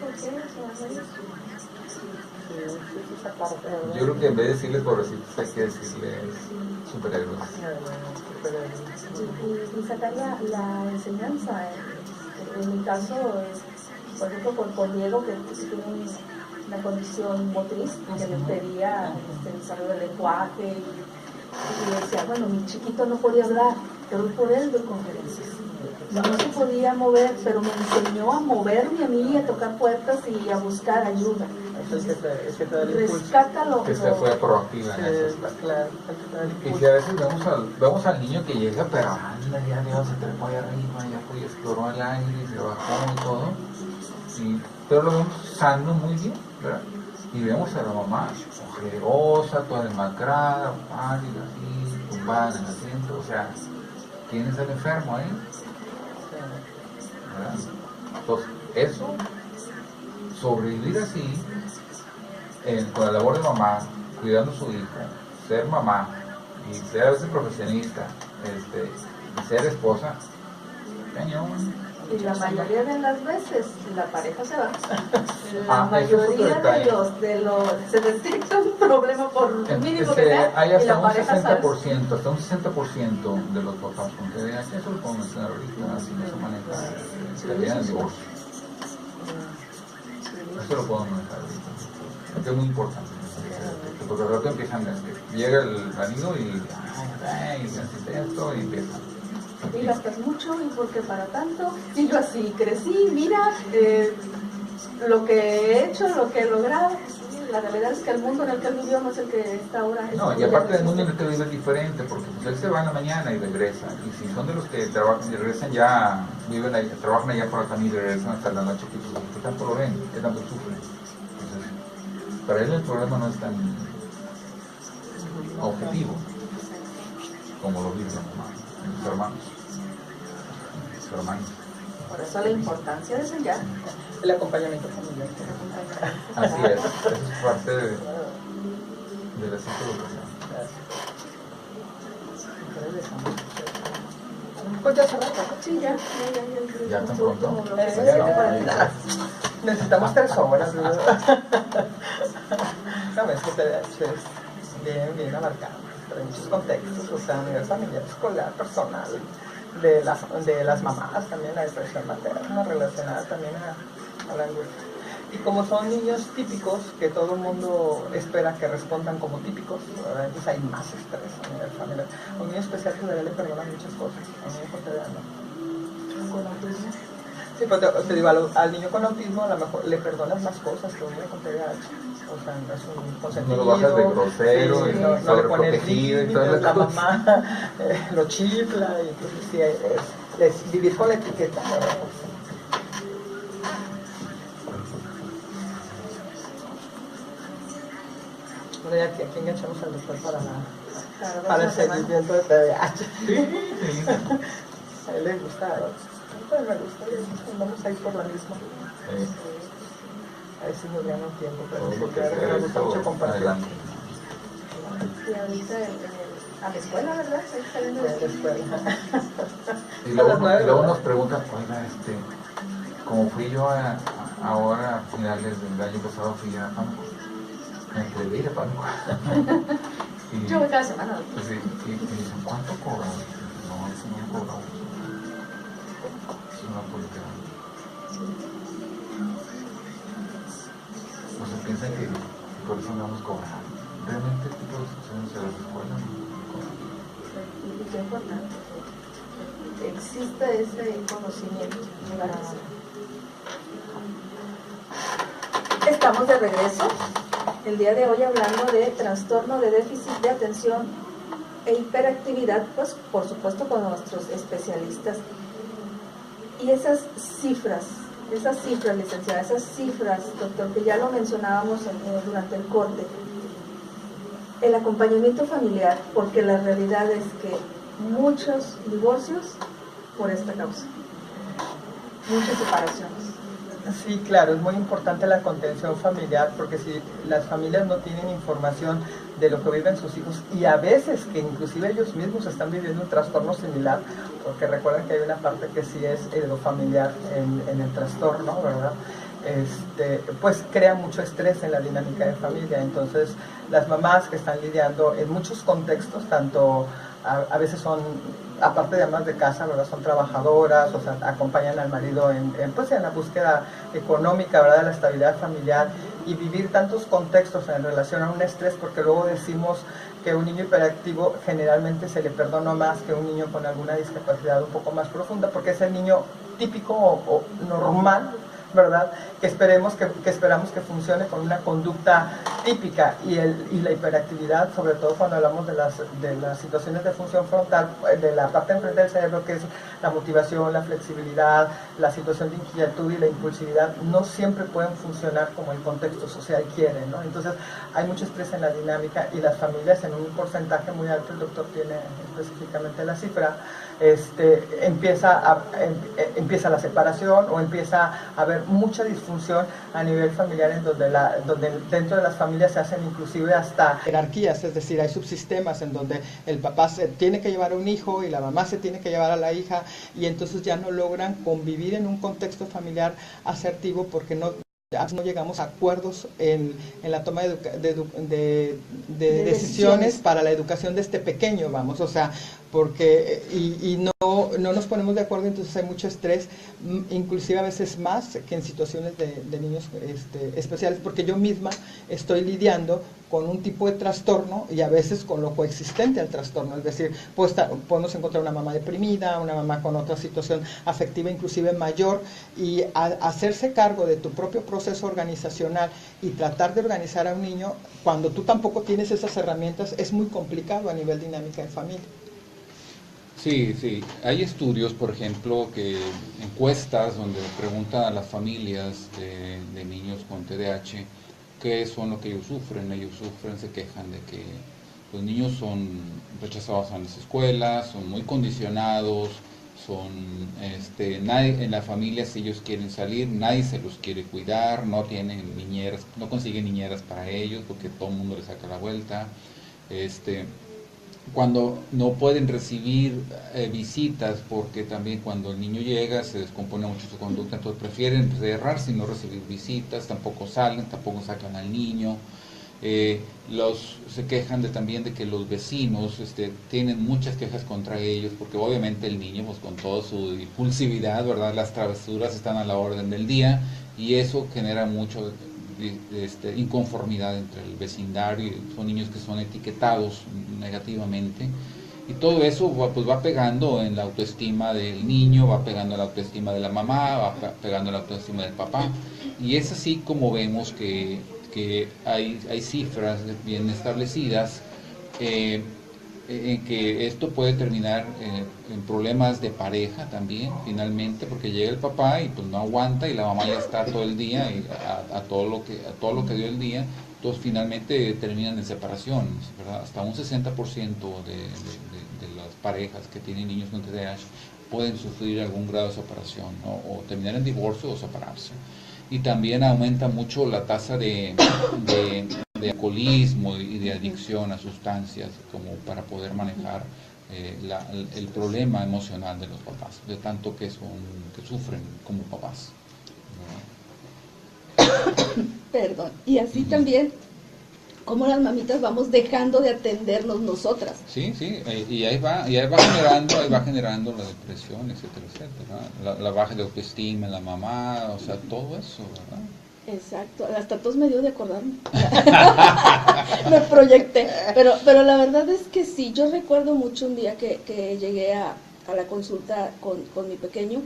Yo creo que en vez de decirles pobrecitos hay que decirles superhéroes. Y sacar la enseñanza. En mi caso, por ejemplo, con Diego, que tiene una condición motriz, que le pedía el desarrollo del lenguaje, y decía, bueno, mi chiquito no podía hablar, pero por él doy conferencias. No se podía mover, pero me enseñó a moverme a mí, a tocar puertas y a buscar ayuda. Es que te da el impulso. Rescátalo. Que se fue proactiva en ese aspecto. Claro, Y si a veces vemos al niño que llega, pero anda, ya Dios, se trepó allá arriba, ya fue y exploró el aire, se bajó y todo. Pero lo vemos sano muy bien, ¿verdad? Y vemos a la mamá ojerosa, toda demacrada, pálida, así, tumbada en el asiento. O sea, ¿quién es el enfermo ahí? ¿Verdad? Entonces, eso, sobrevivir así, con la labor de mamá, cuidando a su hijo, ser mamá y ser a veces profesionista, y ser esposa, cañón. Y la mayoría de las veces la pareja se va. La mayoría de los se detecta un problema por mínimo que sea, hay y hasta la un pareja 60%, hasta un 60% de los papás con TDAH, eso lo puedo mencionar ahorita, así no se maneja, terminan en divorcio. Eso lo puedo manejar ahorita, porque es muy importante. Porque al rato empiezan, llega el marido y necesita esto y empieza. Y gastas mucho, y porque para tanto, y yo así crecí, mira, lo que he hecho, lo que he logrado. La realidad es que el mundo en el que él vivió no es el que está ahora. No, y aparte del mundo en el que vive es diferente, porque pues él se va en la mañana y regresa, y si son de los que trabajan y regresan ya, viven ahí, trabajan allá por acá y regresan hasta la noche, ¿qué tanto lo ven? ¿Qué tanto sufren? Entonces, para él el problema no es tan objetivo como lo viven sus hermanos. Por eso la importancia de enseñar. El acompañamiento familiar. Así es, eso es parte de la psicoeducación. Pues ya se va, ¿no? Sí, ya. Ya tan pronto. Necesitamos 3 horas, ¿verdad? Sabes que TDAH es bien abarcado, trae muchos contextos, o sea, a nivel familiar, escolar, personal, de las mamás, también la depresión materna, relacionada también a la angustia. Y como son niños típicos, que todo el mundo espera que respondan como típicos, ¿verdad? Entonces hay más estrés a nivel familiar. A un niño especial que le perdonan muchas cosas, a un niño con TDAH no. Con autismo. Sí, pues te digo, al niño con autismo a lo mejor le perdonas más cosas que a un niño con TDAH. O sea, no es un consentido. No lo bajas de grosero, sí, y no le pones sobreprotegido y límites, todas las la cosas. mamá lo chifla, y entonces sí, es vivir con la etiqueta, ¿verdad? Bueno, ya aquí enganchamos al doctor para el seguimiento de TDAH. Sí. A él le gusta, a mí me gusta, andamos ahí por la misma. Ahí sí nos gana un tiempo, pero Todo lo que porque sea me gusta mucho esto, compartir. adelante. Y ahorita a la escuela, ¿verdad? Estoy saliendo de En la escuela. Y A las 9, luego ¿verdad? nos preguntan, oiga, como fui yo ahora a finales del año pasado, fui a Pánuco, me atreví a ir a Pánuco. Y, Yo voy cada semana. pues, y dicen, ¿cuánto cobran? No, eso no cobra. Es una política. O sea, piensan que por eso no nos cobran. Realmente el tipo de instituciones de las escuelas no cobran. Y qué importante que exista ese conocimiento. Estamos de regreso el día de hoy hablando de trastorno de déficit de atención e hiperactividad, pues por supuesto con nuestros especialistas. Y esas cifras, licenciada, esas cifras, doctor, que ya lo mencionábamos durante el corte, el acompañamiento familiar, porque la realidad es que muchos divorcios por esta causa, muchas separaciones. Sí, claro, es muy importante la contención familiar, porque si las familias no tienen información de lo que viven sus hijos, y a veces que inclusive ellos mismos están viviendo un trastorno similar, porque recuerden que hay una parte que sí es lo familiar en el trastorno, ¿verdad? Pues crea mucho estrés en la dinámica de familia. Entonces las mamás que están lidiando en muchos contextos, tanto a veces son, aparte de amas de casa, ¿verdad? Son trabajadoras, o sea, acompañan al marido pues en la búsqueda económica, ¿verdad? De la estabilidad familiar, y vivir tantos contextos en relación a un estrés, porque luego decimos que un niño hiperactivo generalmente se le perdona más que un niño con alguna discapacidad un poco más profunda, porque es el niño típico o normal, ¿verdad? Que esperamos que funcione con una conducta típica, y la hiperactividad, sobre todo cuando hablamos de las situaciones de función frontal, de la parte enfrente del cerebro, que es la motivación, la flexibilidad, la situación de inquietud y la impulsividad, no siempre pueden funcionar como el contexto social quiere, ¿no? Entonces hay mucho estrés en la dinámica, y las familias en un porcentaje muy alto, el doctor tiene específicamente la cifra, empieza la separación, o empieza a haber mucha disfunción a nivel familiar, en donde dentro de las familias se hacen inclusive hasta jerarquías, es decir, hay subsistemas en donde el papá se tiene que llevar a un hijo y la mamá se tiene que llevar a la hija, y entonces ya no logran convivir en un contexto familiar asertivo, porque no llegamos a acuerdos en la toma de decisiones para la educación de este pequeño, vamos, o sea, porque y no nos ponemos de acuerdo, entonces hay mucho estrés, inclusive a veces más que en situaciones de niños especiales, porque yo misma estoy lidiando con un tipo de trastorno y a veces con lo coexistente al trastorno, es decir, podemos encontrar una mamá deprimida, una mamá con otra situación afectiva inclusive mayor, y hacerse cargo de tu propio proceso organizacional y tratar de organizar a un niño cuando tú tampoco tienes esas herramientas es muy complicado a nivel dinámica de familia. Sí, sí. Hay estudios, por ejemplo, encuestas donde preguntan a las familias de niños con TDAH qué son lo que ellos sufren. Ellos se quejan de que los niños son rechazados en las escuelas, son muy condicionados, en la familia, si ellos quieren salir, nadie se los quiere cuidar, no tienen niñeras, no consiguen niñeras para ellos porque todo el mundo les saca la vuelta. cuando no pueden recibir visitas, porque también cuando el niño llega se descompone mucho su conducta, entonces prefieren cerrarse y no recibir visitas, tampoco salen, tampoco sacan al niño. Se quejan también de que los vecinos tienen muchas quejas contra ellos, porque obviamente el niño, pues con toda su impulsividad, ¿verdad? Las travesuras están a la orden del día, y eso genera mucho inconformidad entre el vecindario. Son niños que son etiquetados negativamente, y todo eso pues va pegando en la autoestima del niño, va pegando en la autoestima de la mamá, va pegando en la autoestima del papá, y es así como vemos que hay cifras bien establecidas en que esto puede terminar en problemas de pareja también, finalmente, porque llega el papá y pues no aguanta, y la mamá ya está todo el día y a todo lo que dio el día. Entonces finalmente terminan en separaciones, ¿verdad? Hasta un 60% de las parejas que tienen niños con TDAH pueden sufrir algún grado de separación, ¿no? O terminar en divorcio o separarse. Y también aumenta mucho la tasa de alcoholismo y de adicción a sustancias, como para poder manejar el problema emocional de los papás, de tanto que sufren como papás, ¿no? Perdón. Y así también, como las mamitas vamos dejando de atendernos nosotras. Sí, y ahí va generando la depresión, etcétera, etcétera. La baja de autoestima en la mamá, o sea, todo eso, ¿verdad? Exacto, hasta todos me dio de acordarme. Me proyecté. Pero la verdad es que sí, yo recuerdo mucho un día que llegué a la consulta con mi pequeño,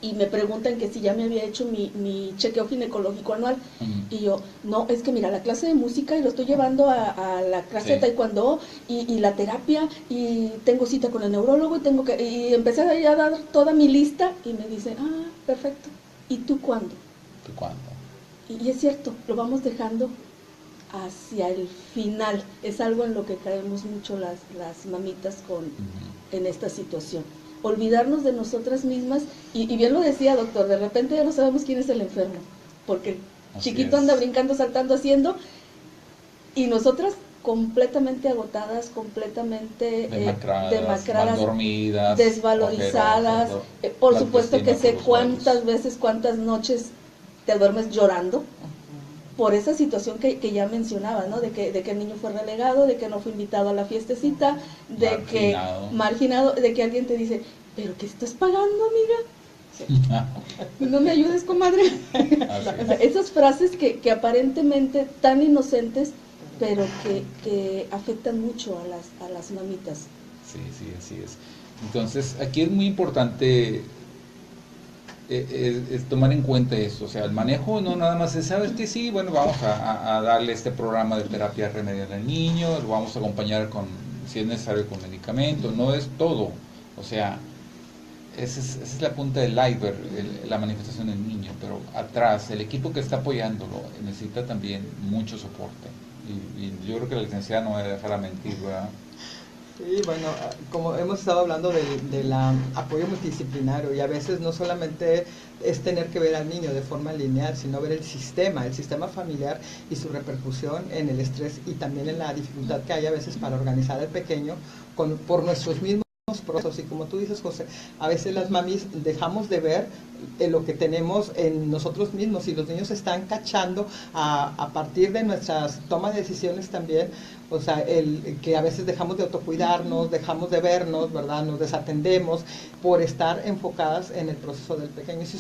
y me preguntan que si ya me había hecho mi chequeo ginecológico anual. Y yo, no, es que mira, la clase de música, y lo estoy llevando a la clase de taekwondo, y la terapia, y tengo cita con el neurólogo, y empecé a dar toda mi lista, y me dicen, perfecto, ¿y tú cuándo? ¿Tú cuándo? Y es cierto, lo vamos dejando hacia el final. Es algo en lo que caemos mucho las mamitas en esta situación. Olvidarnos de nosotras mismas, y bien lo decía, doctor, de repente ya no sabemos quién es el enfermo, porque el chiquito anda brincando, saltando, haciendo, y nosotras completamente agotadas, completamente demacradas, dormidas, desvalorizadas, por supuesto que sé cuántas noches te duermes llorando por esa situación que ya mencionaba, ¿no? De que el niño fue relegado, de que no fue invitado a la fiestecita, marginado, de que alguien te dice, ¿pero qué estás pagando, amiga? No me ayudes, comadre. Esas frases que aparentemente tan inocentes, pero que afectan mucho a las mamitas. Sí, así es. Entonces, aquí es muy importante es tomar en cuenta eso, o sea, el manejo no nada más es, ¿sabes qué? Sí, bueno, vamos a darle este programa de terapia remedial al niño, lo vamos a acompañar si es necesario, con medicamentos, no es todo, o sea, esa es la punta del iceberg, la manifestación del niño, pero atrás, el equipo que está apoyándolo necesita también mucho soporte, y yo creo que la licenciada no me dejará mentir, ¿verdad? Sí, bueno, como hemos estado hablando del apoyo multidisciplinario, y a veces no solamente es tener que ver al niño de forma lineal, sino ver el sistema familiar y su repercusión en el estrés, y también en la dificultad que hay a veces para organizar al pequeño por nuestros mismos procesos. Y como tú dices, José, a veces las mamis dejamos de ver lo que tenemos en nosotros mismos, y los niños se están cachando a partir de nuestras tomas de decisiones también. O sea, el que a veces dejamos de autocuidarnos, dejamos de vernos, ¿verdad? Nos desatendemos por estar enfocadas en el proceso del pequeño. Si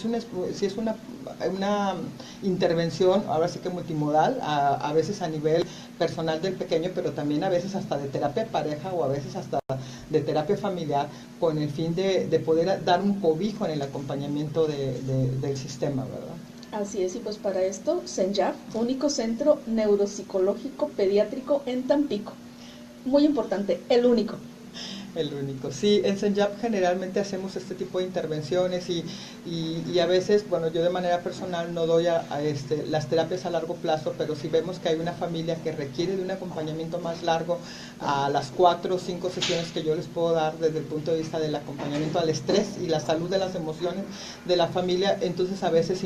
es una intervención, ahora sí que multimodal, a veces a nivel personal del pequeño, pero también a veces hasta de terapia de pareja, o a veces hasta de terapia familiar, con el fin de poder dar un cobijo en el acompañamiento del sistema, ¿verdad? Así es, y pues para esto, CENYAP, único centro neuropsicológico pediátrico en Tampico. Muy importante, el único. El único. Sí, en CENYAP generalmente hacemos este tipo de intervenciones, y a veces, bueno, yo de manera personal no doy las terapias a largo plazo, pero si vemos que hay una familia que requiere de un acompañamiento más largo, a las 4 o 5 sesiones que yo les puedo dar desde el punto de vista del acompañamiento al estrés y la salud de las emociones de la familia, entonces a veces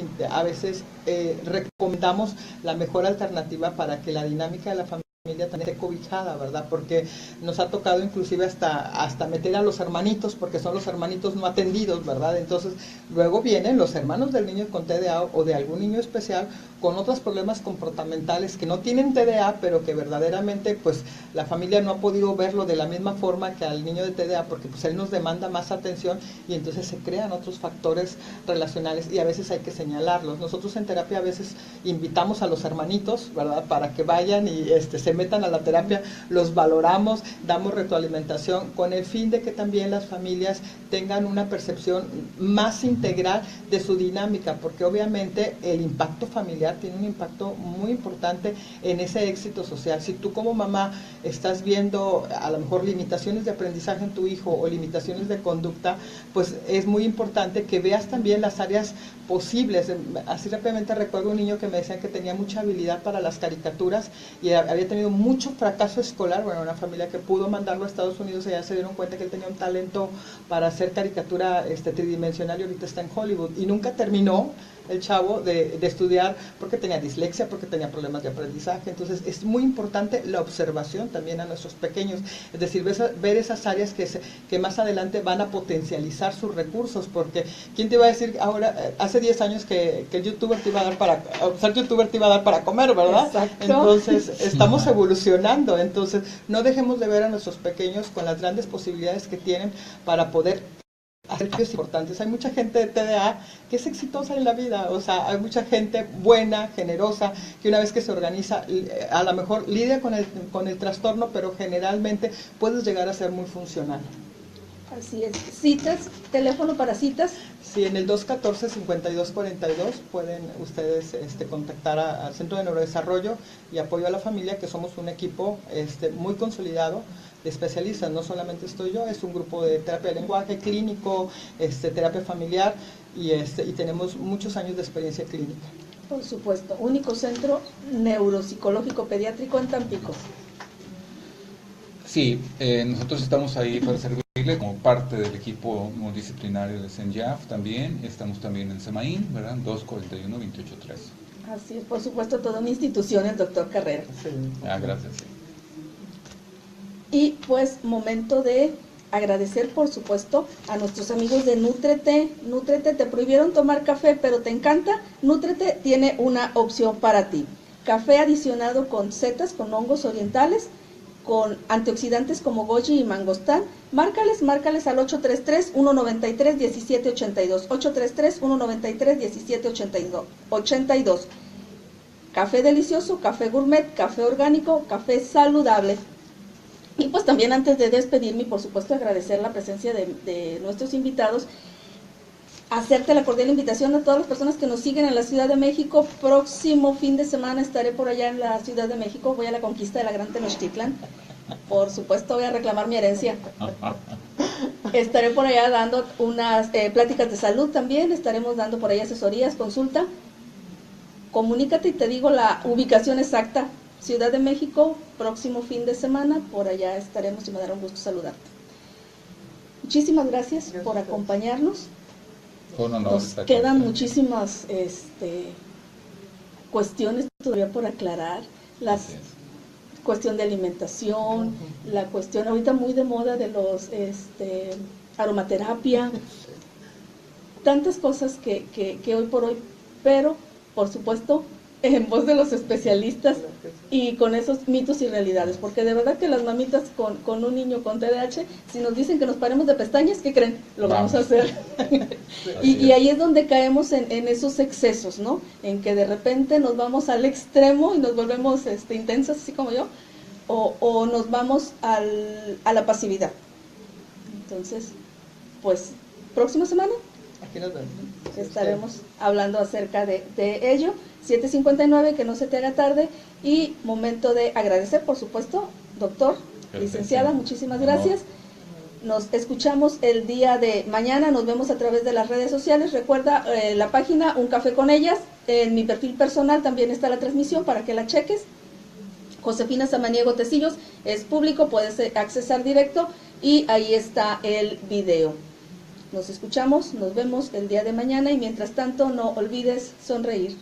recomendamos la mejor alternativa para que la dinámica de la familia familia también esté cobijada, ¿verdad? Porque nos ha tocado inclusive hasta meter a los hermanitos, porque son los hermanitos no atendidos, ¿verdad? Entonces, luego vienen los hermanos del niño con TDA o de algún niño especial con otros problemas comportamentales que no tienen TDA, pero que verdaderamente, pues, la familia no ha podido verlo de la misma forma que al niño de TDA, porque pues él nos demanda más atención y entonces se crean otros factores relacionales y a veces hay que señalarlos. Nosotros en terapia a veces invitamos a los hermanitos, ¿verdad?, para que vayan y se metan a la terapia, los valoramos, damos retroalimentación con el fin de que también las familias tengan una percepción más integral de su dinámica, porque obviamente el impacto familiar tiene un impacto muy importante en ese éxito social. Si tú como mamá estás viendo a lo mejor limitaciones de aprendizaje en tu hijo o limitaciones de conducta, pues es muy importante que veas también las áreas posibles. Así rápidamente recuerdo un niño que me decía que tenía mucha habilidad para las caricaturas y había tenido mucho fracaso escolar, bueno, una familia que pudo mandarlo a Estados Unidos y ya se dieron cuenta que él tenía un talento para hacer caricatura tridimensional y ahorita está en Hollywood y nunca terminó el chavo de estudiar porque tenía dislexia, porque tenía problemas de aprendizaje. Entonces es muy importante la observación también a nuestros pequeños, es decir, ver esas áreas que más adelante van a potencializar sus recursos, porque ¿quién te iba a decir ahora, hace 10 años que el youtuber te iba a dar ser youtuber te iba a dar para comer, ¿verdad? Exacto. Entonces estamos evolucionando, entonces no dejemos de ver a nuestros pequeños con las grandes posibilidades que tienen para poder hacer cambios importantes. Hay mucha gente de TDA que es exitosa en la vida, o sea, hay mucha gente buena, generosa, que una vez que se organiza, a lo mejor lidia con el trastorno, pero generalmente puedes llegar a ser muy funcional. Así es. Citas, teléfono para citas. Sí, en el 214-5242 pueden ustedes contactar al Centro de Neurodesarrollo y Apoyo a la Familia, que somos un equipo muy consolidado de especialistas. No solamente estoy yo, es un grupo de terapia de lenguaje clínico, terapia familiar y tenemos muchos años de experiencia clínica. Por supuesto, único centro neuropsicológico pediátrico en Tampico. Sí, nosotros estamos ahí para servirle como parte del equipo multidisciplinario de CENJAF también. Estamos también en Semaín, ¿verdad? 241-283. Así es, por supuesto, toda una institución, el doctor Carrera. Sí. Gracias. Sí. Y pues momento de agradecer, por supuesto, a nuestros amigos de Nútrete. Nútrete, te prohibieron tomar café, pero te encanta. Nútrete tiene una opción para ti. Café adicionado con setas, con hongos orientales, con antioxidantes como goji y mangostán. Márcales al 833-193-1782. 833-193-1782. Café delicioso, café gourmet, café orgánico, café saludable. Y pues también antes de despedirme, por supuesto, agradecer la presencia de nuestros invitados, hacerte la cordial invitación a todas las personas que nos siguen en la Ciudad de México. Próximo fin de semana estaré por allá en la Ciudad de México, voy a la conquista de la Gran Tenochtitlan. Por supuesto voy a reclamar mi herencia. Estaré por allá dando unas pláticas de salud también, estaremos dando por ahí asesorías, consulta. Comunícate y te digo la ubicación exacta. Ciudad de México, próximo fin de semana, por allá estaremos y me dará un gusto saludarte. Muchísimas gracias por acompañarnos. Nos quedan muchísimas cuestiones todavía por aclarar. La cuestión de alimentación, la cuestión ahorita muy de moda de los aromaterapia, tantas cosas que hoy por hoy, pero por supuesto en voz de los especialistas y con esos mitos y realidades, porque de verdad que las mamitas con un niño con TDAH, si nos dicen que nos paremos de pestañas, ¿qué creen? Lo vamos a hacer. y ahí es donde caemos en esos excesos, ¿no? En que de repente nos vamos al extremo y nos volvemos intensas, así como yo, o nos vamos a la pasividad. Entonces, pues, próxima semana Aquí nos vemos. Estaremos hablando acerca de ello. 7:59, que no se te haga tarde. Y momento de agradecer, por supuesto, doctor, licenciada, muchísimas gracias. Nos escuchamos el día de mañana, nos vemos a través de las redes sociales. Recuerda la página Un Café con Ellas. En mi perfil personal también está la transmisión para que la cheques. Josefina Samaniego Tecillos, es público, puedes accesar directo y ahí está el video. Nos escuchamos, nos vemos el día de mañana y mientras tanto no olvides sonreír.